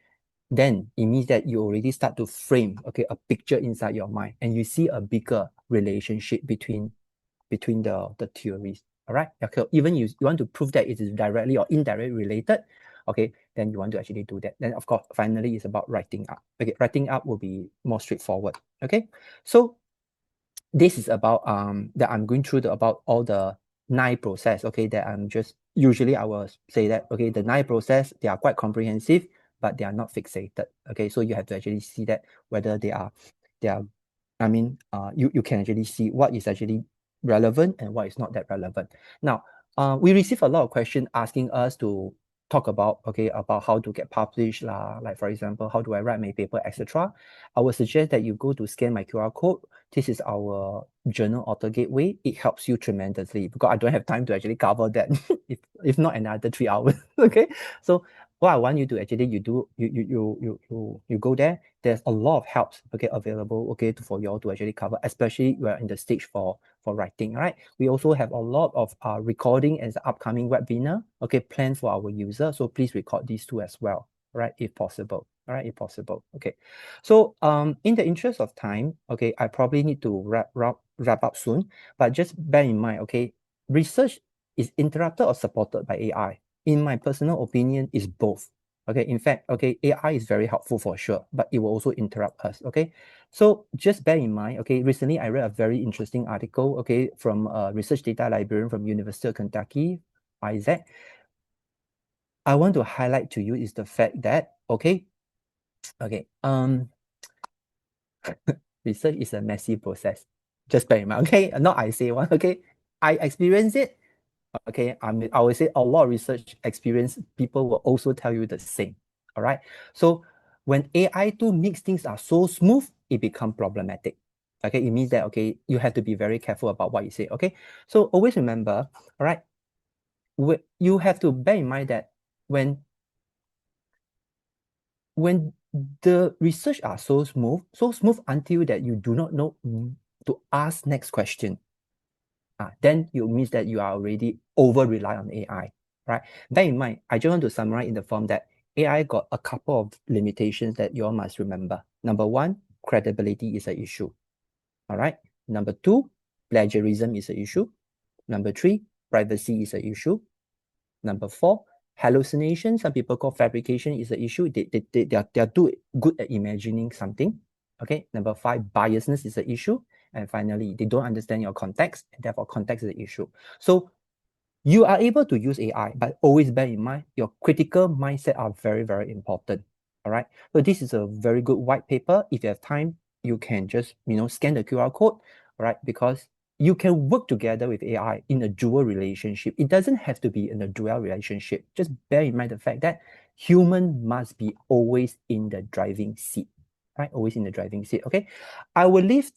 then it means that you already start to frame, okay, a picture inside your mind, and you see a bigger relationship between the theories. All right. Okay. Even you want to prove that it is directly or indirectly related, okay, then you want to actually do that. Then of course, finally, it's about writing up. Okay, writing up will be more straightforward. Okay, so this is about that I'm going through about all the 9 process. Okay, that I'm just usually I will say that okay, the 9 process, they are quite comprehensive, but they are not fixated. Okay, so you have to actually see that whether they are you can actually see what is actually relevant and what is not that relevant. Now, we receive a lot of questions asking us to talk about how to get published lah. Like for example, how do I write my paper, etc. I would suggest that you go to scan my QR code. This is our journal author gateway. It helps you tremendously because I don't have time to actually cover that. if not another 3 hours. Okay, so what I want you to actually you go there. There's a lot of helps available for you all to actually cover, especially we're in the stage for writing. Right, we also have a lot of recording as the upcoming webinar planned for our user, so please record these two as well, right, if possible. All right, if possible. Okay, so in the interest of time, I probably need to wrap up soon, but just bear in mind, research is interrupted or supported by AI. In my personal opinion, is both. In fact, AI is very helpful for sure, but it will also interrupt us. So just bear in mind, recently I read a very interesting article, from a research data librarian from University of Kentucky, Isaac. I want to highlight to you is the fact that, research is a messy process. Just bear in mind, not I say one, I experience it. I would say a lot of research experience people will also tell you the same. All right. So when AI tool makes things are so smooth, it becomes problematic. It means that you have to be very careful about what you say. So always remember, all right, you have to bear in mind that when the research are so smooth until that you do not know to ask next question. Then it means that you are already over rely on AI, right? Bear in mind, I just want to summarize in the form that AI got a couple of limitations that you all must remember. Number 1, credibility is an issue. All right. Number 2, plagiarism is an issue. Number 3, privacy is an issue. Number 4, hallucination, some people call fabrication, is an issue. They are too good at imagining something. Number 5, biasness is an issue. And finally, they don't understand your context, and therefore context is the issue. So you are able to use AI, but always bear in mind your critical mindset are very, very important. All right. So this is a very good white paper. If you have time, you can just scan the QR code, all right? Because you can work together with AI in a dual relationship. It doesn't have to be in a dual relationship. Just bear in mind the fact that human must be always in the driving seat. Right, always in the driving seat. I will leave this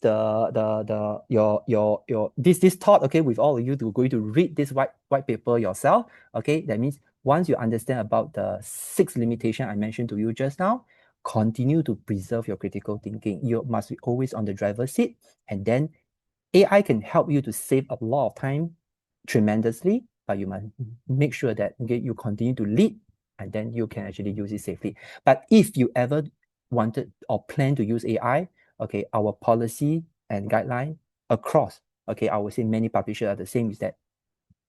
thought with all of you to going to read this white paper yourself. That means once you understand about the 6 limitations I mentioned to you just now, continue to preserve your critical thinking. You must be always on the driver's seat, and then AI can help you to save a lot of time tremendously, but you must make sure that you continue to lead, and then you can actually use it safely. But if you ever wanted or plan to use AI, okay, our policy and guideline across, okay, I would say many publishers are the same, is that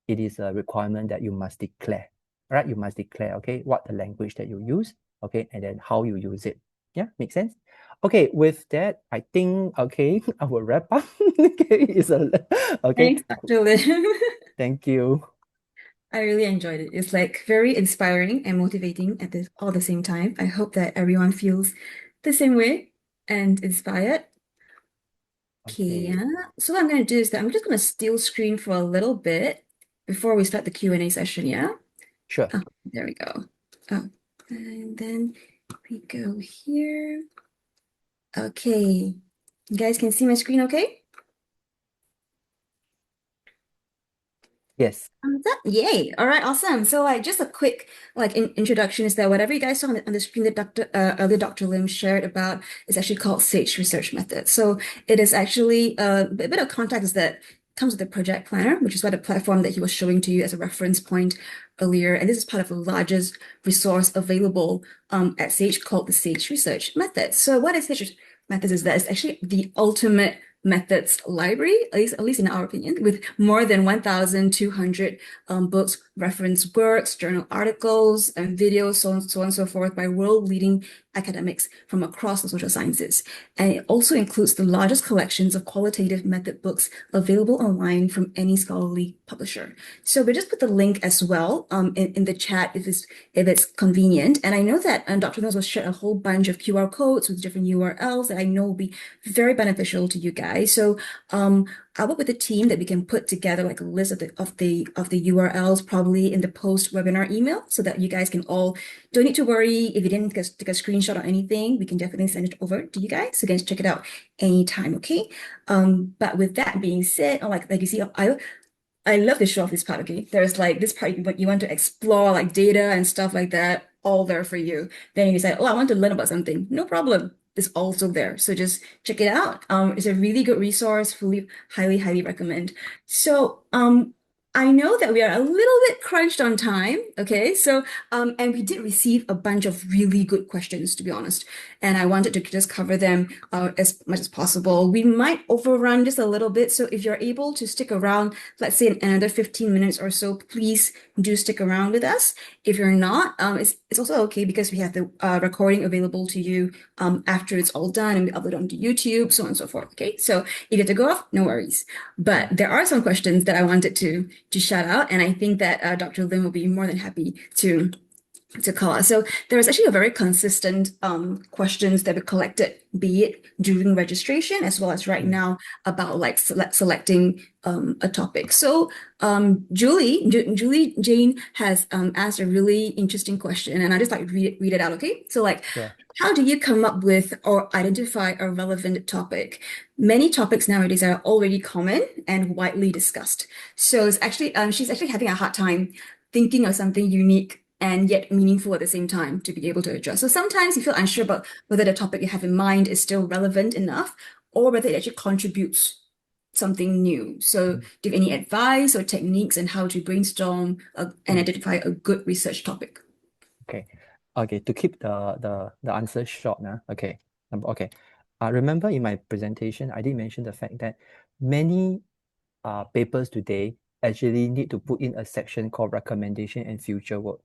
it is a requirement that you must declare, right? You must declare, okay, what the language that you use, okay, and then how you use it. Yeah, make sense? Okay, with that, I think, okay, I will wrap up. Okay, okay, Thanks, Dr. Lim. thank you. I really enjoyed it. It's like very inspiring and motivating at all the same time. I hope that everyone feels the same way and inspired. Okay, Okay, yeah. So what I'm going to do is that I'm just going to steal screen for a little bit before we start the Q&A session, yeah? sure. Oh, there we go. Oh, and then we go here. Okay. You guys can see my screen okay? Yes. Yay. All right, awesome. So like just a quick introduction is that whatever you guys saw on the screen that earlier Dr. Lim shared about is actually called Sage Research Method. So it is actually a bit of context is that comes with the project planner, which is what the platform that he was showing to you as a reference point earlier. And this is part of the largest resource available at Sage called the Sage Research Method. So what is Sage Methods is that it's actually the ultimate methods library, at least in our opinion, with more than 1,200 books, reference works, journal articles, and videos, so on and so forth, by world-leading academics from across the social sciences. And it also includes the largest collections of qualitative method books available online from any scholarly publisher. So we just put the link as well in the chat if it's convenient. And I know that Dr. Mills will share a whole bunch of QR codes with different URLs that I know will be very beneficial to you guys. So I'll work with the team that we can put together like a list of the URLs probably in the post webinar email so that you guys can all don't need to worry if you didn't take a screenshot or anything. We can definitely send it over to you guys so you guys check it out anytime, okay? But with that being said, like you see, I love to show off this part, okay? There's like this part you want to explore like data and stuff like that, all there for you. Then you say, oh, I want to learn about something. No problem. It's also there. So just check it out. It's a really good resource, fully, highly recommend. So I know that we are a little bit crunched on time, okay? So and we did receive a bunch of really good questions, to be honest. And I wanted to just cover them as much as possible. We might overrun just a little bit. So if you're able to stick around, let's say in another 15 minutes or so, please do stick around with us. If you're not, it's also okay because we have the recording available to you after it's all done and we upload it onto YouTube, so on and so forth. Okay, so if you have to go off, no worries. But there are some questions that I wanted to shout out, and I think that Dr. Lim will be more than happy to call us. So there was actually a very consistent questions that we collected, be it during registration as well as right now about like selecting a topic. So Julie Jane has asked a really interesting question, and I just like read it out. Okay, so like. Sure. How do you come up with or identify a relevant topic? Many topics nowadays are already common and widely discussed. So it's actually she's actually having a hard time thinking of something unique and yet meaningful at the same time to be able to address. So sometimes you feel unsure about whether the topic you have in mind is still relevant enough or whether it actually contributes something new. So do you have any advice or techniques on how to brainstorm and identify a good research topic? Okay. Okay, to keep the answer short now. Okay. Okay. Remember in my presentation, I did mention the fact that many papers today actually need to put in a section called recommendation and future work.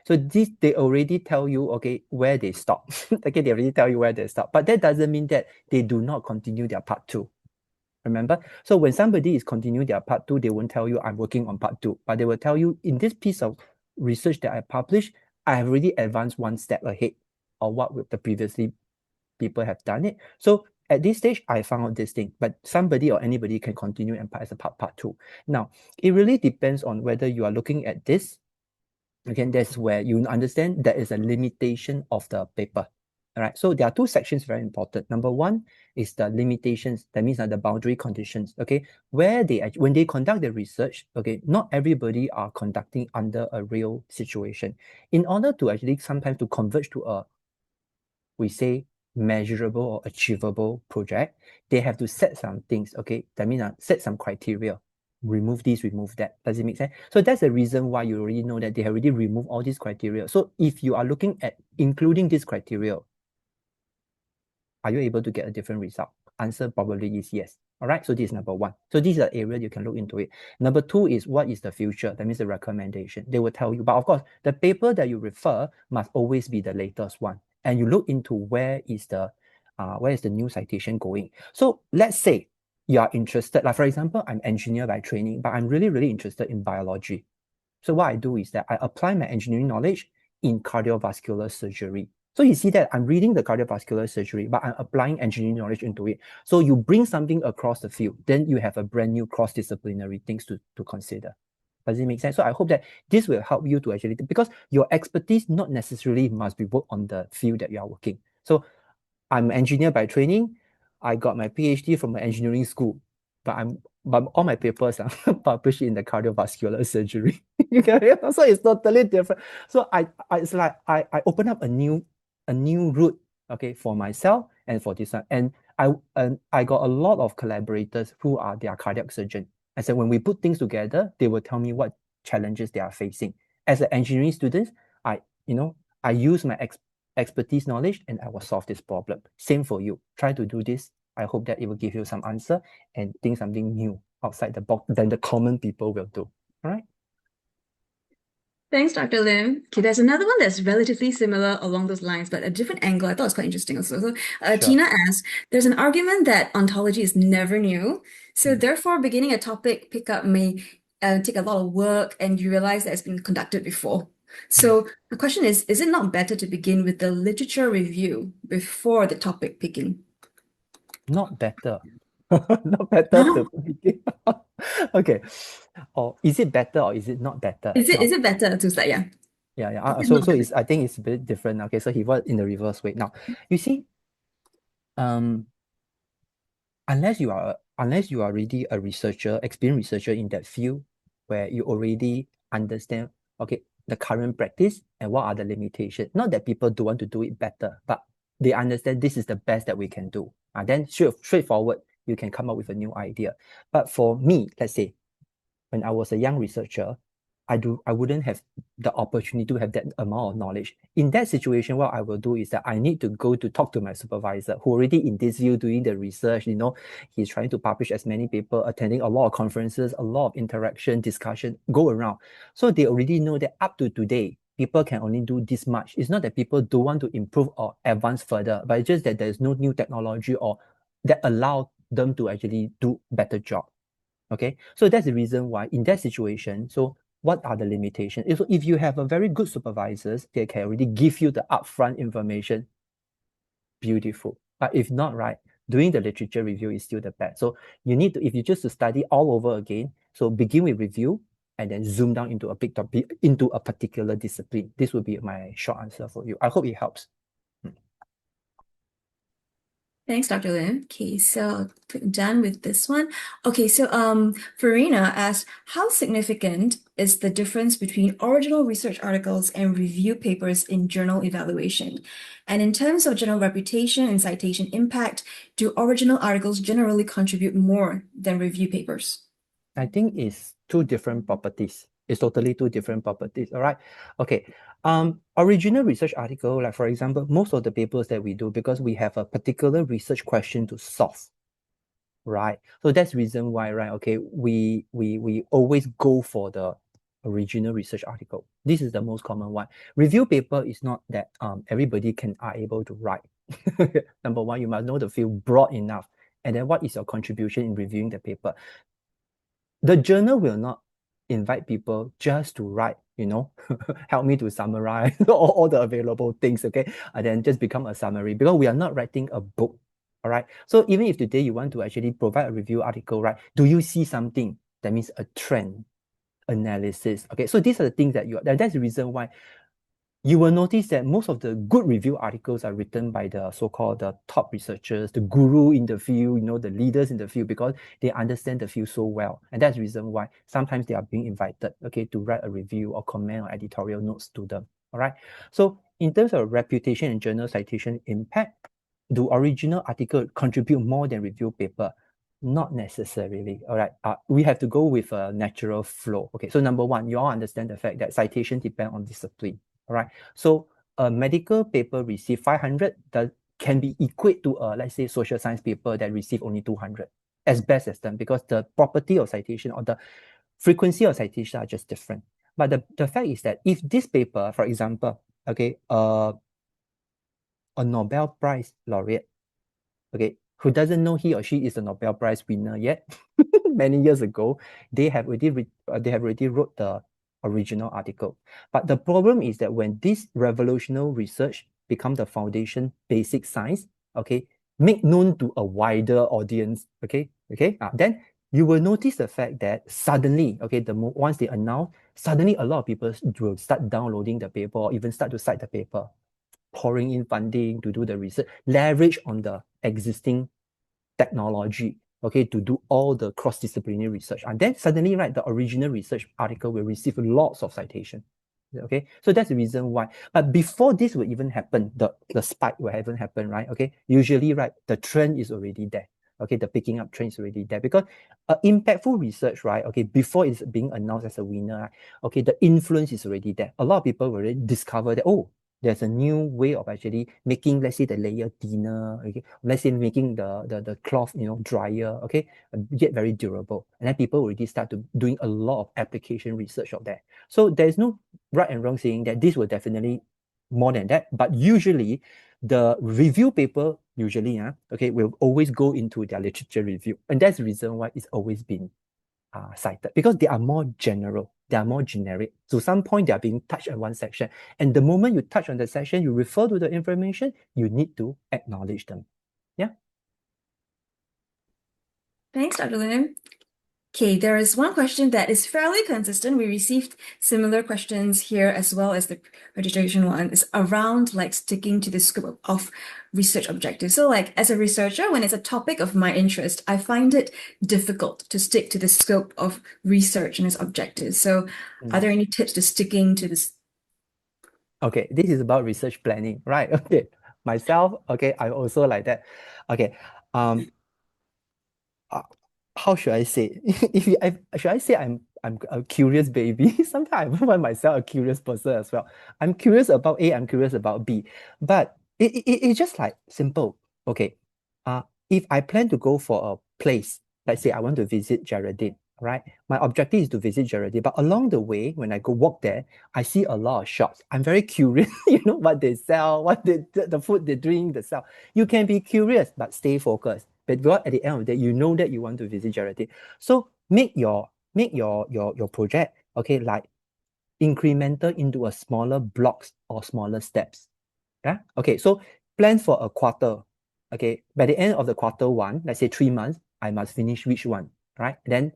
So this they already tell you, okay, where they stop. Okay, they already tell you where they stop. But that doesn't mean that they do not continue their part two. Remember? So when somebody is continuing their part two, they won't tell you I'm working on part two, but they will tell you in this piece of research that I published, I have already advanced one step ahead of what the previously people have done it. So at this stage, I found out this thing, but somebody or anybody can continue and as a part two. Now, it really depends on whether you are looking at this. Again, that's where you understand there is a limitation of the paper. All right, so there are two sections very important. Number one is the limitations. That means the boundary conditions. Okay, where when they conduct the research, okay, not everybody are conducting under a real situation. In order to actually sometimes to converge to a we say measurable or achievable project, they have to set some things, okay? That means set some criteria. Remove this, remove that. Does it make sense? So that's the reason why you already know that they have already removed all these criteria. So if you are looking at including this criteria, are you able to get a different result? Answer probably is yes. All right, so this is number one. So this is an area you can look into it. Number two is what is the future? That means the recommendation. They will tell you, but of course, the paper that you refer must always be the latest one. And you look into where is the new citation going. So let's say you are interested, like for example, I'm engineer by training, but I'm really, really interested in biology. So what I do is that I apply my engineering knowledge in cardiovascular surgery. So you see that I'm reading the cardiovascular surgery, but I'm applying engineering knowledge into it. So you bring something across the field, then you have a brand new cross-disciplinary things to consider. Does it make sense? So I hope that this will help you to actually, because your expertise not necessarily must be work on the field that you are working. So I'm an engineer by training. I got my PhD from an engineering school, but all my papers are published in the cardiovascular surgery. You get it? So it's totally different. So it's like I open up a new route, okay, for myself and for this one. And I got a lot of collaborators who are their cardiac surgeon. I said when we put things together, they will tell me what challenges they are facing. As an engineering student, I use my expertise knowledge and I will solve this problem. Same for you. Try to do this. I hope that it will give you some answer and think something new outside the box than the common people will do. All right. Thanks, Dr. Lim. Okay, there's another one that's relatively similar along those lines, but a different angle. I thought it was quite interesting also. So, Sure. Tina asks, there's an argument that ontology is never new. So, Mm. therefore, beginning a topic pickup may take a lot of work and you realize that it's been conducted before. So, the question is it not better to begin with the literature review before the topic picking? Not better. Not better to begin. Okay. Or is it better or is it not better? Is it better to say, yeah? Yeah, yeah. Is it So not so better? it's I think it's a bit different. Okay, so he was in the reverse way. Now, you see, um, unless you are already a researcher, experienced researcher in that field where you already understand, okay, the current practice and what are the limitations. Not that people don't want to do it better, but they understand this is the best that we can do. And then straightforward, you can come up with a new idea. But for me, let's say, when I was a young researcher, I wouldn't have the opportunity to have that amount of knowledge. In that situation, what I will do is that I need to go to talk to my supervisor who already in this field doing the research, he's trying to publish as many papers, attending a lot of conferences, a lot of interaction, discussion, go around. So they already know that up to today, people can only do this much. It's not that people don't want to improve or advance further, but it's just that there's no new technology or that allow them to actually do better job. Okay, so that's the reason why in that situation, so what are the limitations? If you have a very good supervisors, they can already give you the upfront information, beautiful. But if not, right, doing the literature review is still the best. So you need to, if you just to study all over again, so begin with review and then zoom down into a big topic, into a particular discipline. This would be my short answer for you. I hope it helps. Thanks, Dr. Lim. Okay, so done with this one. Okay, so Farina asked, how significant is the difference between original research articles and review papers in journal evaluation? And in terms of journal reputation and citation impact, do original articles generally contribute more than review papers? I think it's two different properties. It's totally two different properties. All right. Okay. Original research article, like for example, most of the papers that we do, because we have a particular research question to solve. Right. So that's the reason why, right? Okay, we always go for the original research article. This is the most common one. Review paper is not that everybody are able to write. Number one, you must know the field broad enough. And then what is your contribution in reviewing the paper? The journal will not invite people just to write, help me to summarize all the available things, okay? And then just become a summary because we are not writing a book, all right? So even if today you want to actually provide a review article, right? Do you see something? That means a trend analysis, okay? So these are the things that's the reason why you will notice that most of the good review articles are written by the so-called the top researchers, the guru in the field, the leaders in the field, because they understand the field so well. And that's the reason why sometimes they are being invited, okay, to write a review or comment or editorial notes to them. All right. So in terms of reputation and journal citation impact, do original article contribute more than review paper? Not necessarily. All right. We have to go with a natural flow. Okay. So number one, you all understand the fact that citation depend on discipline. All right. So a medical paper receive 500 can be equate to a, let's say, social science paper that receive only 200 as best as them, because the property of citation or the frequency of citation are just different. But the fact is that if this paper, for example, okay, a Nobel Prize laureate, okay, who doesn't know he or she is a Nobel Prize winner yet, many years ago, they have already wrote the original article. But the problem is that when this revolutionary research become the foundation basic science, okay, make known to a wider audience, then you will notice the fact that suddenly, okay, once they announce, suddenly a lot of people will start downloading the paper or even start to cite the paper, pouring in funding to do the research, leverage on the existing technology, okay, to do all the cross-disciplinary research. And then suddenly, right, the original research article will receive lots of citation. Okay, so that's the reason why. But before this will even happen, the spike will even happen, right? Okay, usually, right, the trend is already there. Okay, the picking up trend is already there, because impactful research, right? Okay, before it's being announced as a winner, right, okay, the influence is already there. A lot of people will already discover that, oh, there's a new way of actually making, let's say, the layer thinner, okay, let's say making the cloth, drier, okay, yet very durable. And then people already start to doing a lot of application research of that. So there's no right and wrong saying that this will definitely more than that, but usually the review paper okay, will always go into their literature review, and that's the reason why it's always been cited, because they are more general, they are more generic. To some point, they are being touched on one section. And the moment you touch on the section, you refer to the information, you need to acknowledge them. Yeah. Thanks, Dr. Lim. Okay, there is one question that is fairly consistent. We received similar questions here as well as the registration one. Is around like sticking to the scope of research objectives. So like as a researcher, when it's a topic of my interest, I find it difficult to stick to the scope of research and its objectives. So are there any tips to sticking to this? Okay, this is about research planning, right? Okay, myself, okay, I'm also like that. Okay, uh, how should I say? Should I say I'm a curious baby? Sometimes I find myself a curious person as well. I'm curious about A, I'm curious about B, but it's just like simple. Okay, uh, if I plan to go for a place, let's say I want to visit Geraldine, right? My objective is to visit Geraldine, but along the way, when I go walk there, I see a lot of shops. I'm very curious, what they sell, what the food they drink, they sell. You can be curious, but stay focused. But at the end of the day, you know that you want to visit Geraldine. So make your project, okay, like incremental into a smaller blocks or smaller steps. Yeah. Okay. So plan for a quarter. Okay. By the end of the quarter one, let's say 3 months, I must finish which one, right? Then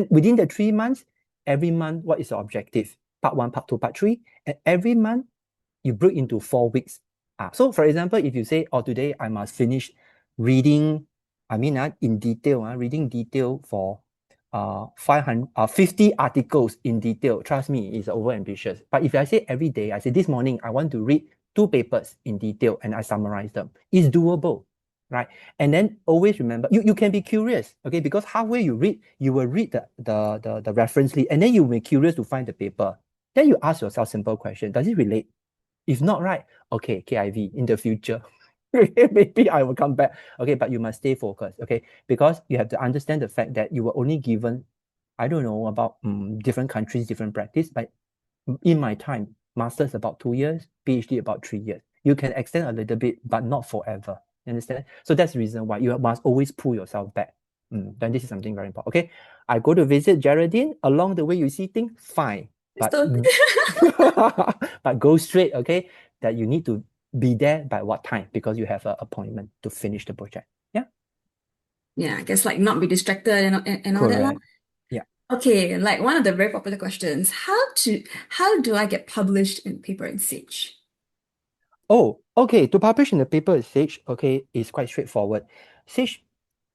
within the 3 months, every month, what is your objective? Part one, part two, part three, and every month you break into 4 weeks. So for example, if you say, oh, today I must finish reading, in detail, reading detail for 50 articles in detail. Trust me, it's over ambitious. But if I say every day, I say this morning, I want to read 2 papers in detail and I summarize them. It's doable, right? And then always remember, you can be curious, okay? Because halfway you will read the reference list, and then you will be curious to find the paper. Then you ask yourself simple question, does it relate? If not, right, okay, KIV in the future, maybe I will come back. Okay, but you must stay focused, okay? Because you have to understand the fact that you were only given, I don't know, about different countries, different practice, but in my time, master's about 2 years, PhD about 3 years. You can extend a little bit, but not forever. You understand? So that's the reason why you must always pull yourself back. Then this is something very important. Okay, I go to visit Geraldine. Along the way, you see things, fine. But but go straight, okay? That you need to be there by what time, because you have an appointment to finish the project. Yeah. Yeah, I guess like not be distracted and all that. Correct. Yeah. Okay, like one of the very popular questions, how do I get published in paper in Sage? Oh, okay. To publish in the paper Sage, okay, is quite straightforward. Sage,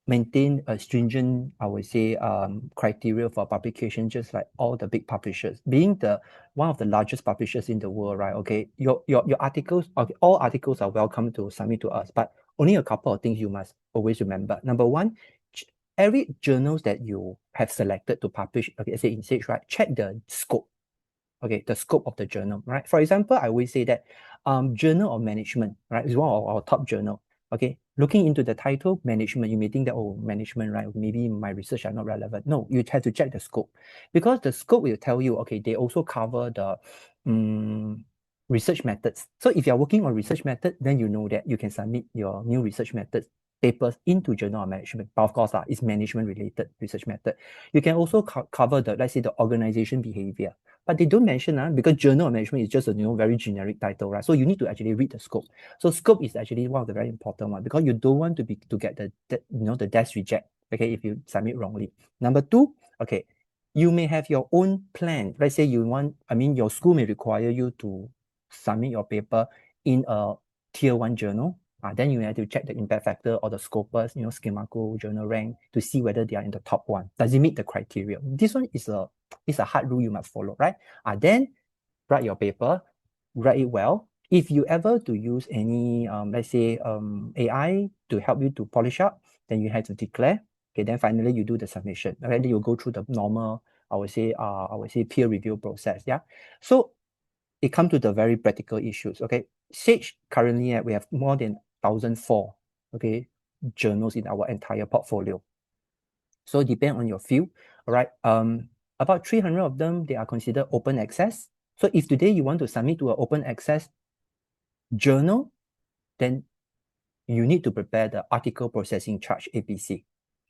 maintain a stringent, I would say, criteria for publication, just like all the big publishers. Being the one of the largest publishers in the world, right? Okay, your articles, okay, all articles are welcome to submit to us, but only a couple of things you must always remember. Number one, every journals that you have selected to publish, okay, say in Sage, right? Check the scope. Okay, the scope of the journal, right? For example, I always say that journal of management, right, is one of our top journal. Okay, looking into the title, management, you may think that, oh, management, right? Maybe my research are not relevant. No, you have to check the scope because the scope will tell you, okay, they also cover the research methods. So if you're working on research method, then you know that you can submit your new research methods papers into journal of management. But of course, it's management related research method. You can also cover the, let's say, the organization behavior. But they don't mention because journal of management is just a very generic title, right? So you need to actually read the scope. So scope is actually one of the very important one because you don't want to get the desk reject, okay, if you submit wrongly. Number two, okay, you may have your own plan. Let's say your school may require you to submit your paper in a tier 1 journal. Then you have to check the impact factor or the Scopus, Schemaco journal rank to see whether they are in the top one. Does it meet the criteria? This one is a hard rule you must follow, right? Then write your paper, write it well. If you ever to use any, let's say, AI to help you to polish up, then you have to declare. Okay, then finally you do the submission. Then you go through the normal, I would say peer review process. Yeah. So it comes to the very practical issues. Okay, Sage currently we have more than 1,004 journals in our entire portfolio. So depend on your field. All right. About 300 of them, they are considered open access. So if today you want to submit to an open access journal, then you need to prepare the article processing charge, APC.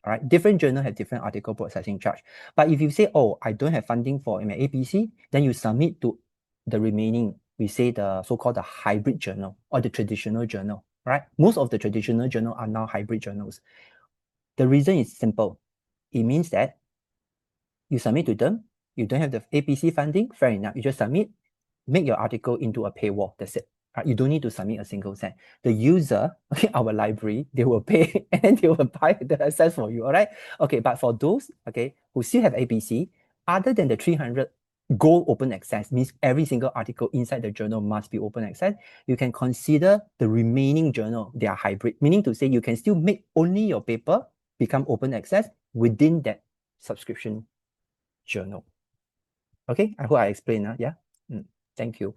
All right, different journal have different article processing charge. But if you say, oh, I don't have funding for my APC, then you submit to the remaining, we say the so-called the hybrid journal or the traditional journal, right? Most of the traditional journal are now hybrid journals. The reason is simple. It means that you submit to them, you don't have the APC funding, fair enough. You just submit, make your article into a paywall. That's it. Right? You don't need to submit a single cent. The user, okay, our library, they will pay and they will buy the access for you. All right. Okay, but for those, okay, who still have APC, other than the 300 go open access, means every single article inside the journal must be open access. You can consider the remaining journal, they are hybrid, meaning to say you can still make only your paper become open access within that subscription journal. Okay, I hope I explained. Yeah. Thank you.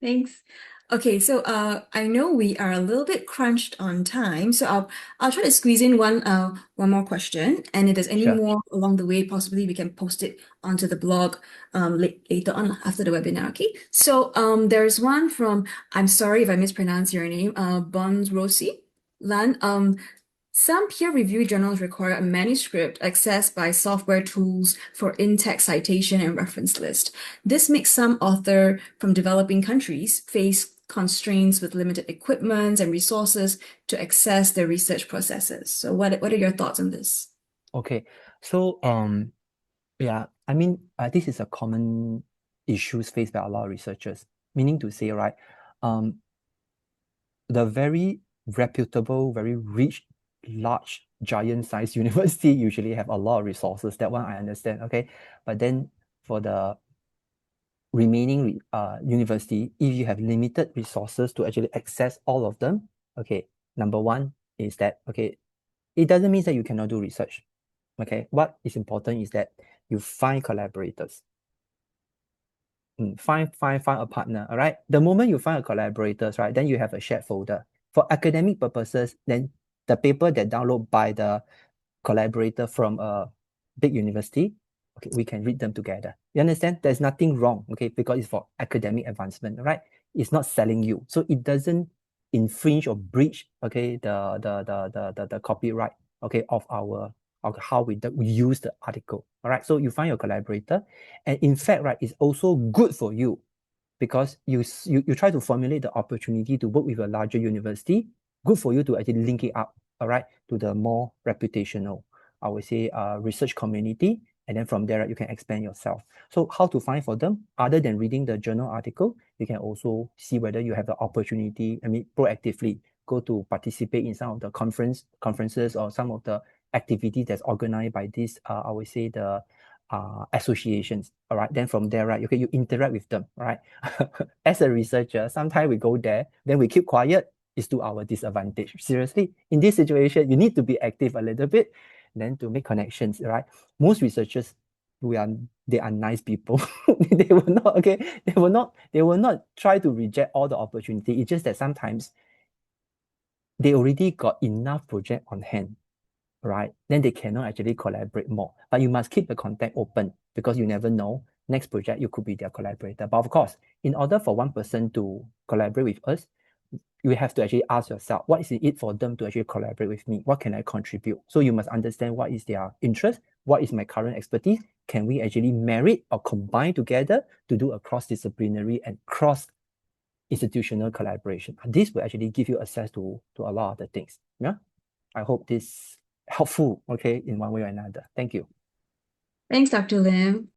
Thanks. Okay, so I know we are a little bit crunched on time, so I'll try to squeeze in one more question, and if there's any Sure. more along the way, possibly we can post it onto the blog later on after the webinar. Okay, so there's one from, I'm sorry if I mispronounce your name, Bons Rossi Lan. Some peer-reviewed journals require a manuscript accessed by software tools for in-text citation and reference list. This makes some authors from developing countries face constraints with limited equipment and resources to access their research processes. So what are your thoughts on this? Okay. So yeah, I mean this is a common issues faced by a lot of researchers. Meaning to say, right, the very reputable, very rich, large, giant-sized university usually have a lot of resources. That one I understand. Okay, but then for the remaining university, if you have limited resources to actually access all of them, okay, number one is that, okay, it doesn't mean that you cannot do research. Okay, what is important is that you find collaborators. Find a partner. All right. The moment you find a collaborators, right, then you have a shared folder. For academic purposes, then the paper that download by the collaborator from a big university, okay, we can read them together. You understand? There's nothing wrong, okay, because it's for academic advancement, right? It's not selling you, so it doesn't infringe or breach, okay, the copyright, okay, of how we use the article. All right, so you find your collaborator, and in fact, right, it's also good for you because you try to formulate the opportunity to work with a larger university. Good for you to actually link it up, all right, to the more reputational, I would say, research community, and then from there, right, you can expand yourself. So how to find for them? Other than reading the journal article, you can also see whether you have the opportunity, I mean, proactively go to participate in some of the conferences or some of the activities that's organized by this, I would say the associations. All right. Then from there, right, okay, you interact with them, right? As a researcher, sometimes we go there, then we keep quiet. It's to our disadvantage. Seriously, in this situation, you need to be active a little bit, then to make connections, right? Most researchers, they are nice people. They will not, okay, they will not try to reject all the opportunity. It's just that sometimes they already got enough project on hand, right? Then they cannot actually collaborate more. But you must keep the contact open because you never know. Next project, you could be their collaborator. But of course, in order for one person to collaborate with us, you have to actually ask yourself, what is it for them to actually collaborate with me? What can I contribute? So you must understand what is their interest, what is my current expertise. Can we actually marry or combine together to do a cross-disciplinary and cross-institutional collaboration? This will actually give you access to a lot of the things. Yeah, I hope this helpful, okay, in one way or another. Thank you. Thanks, Dr. Lim.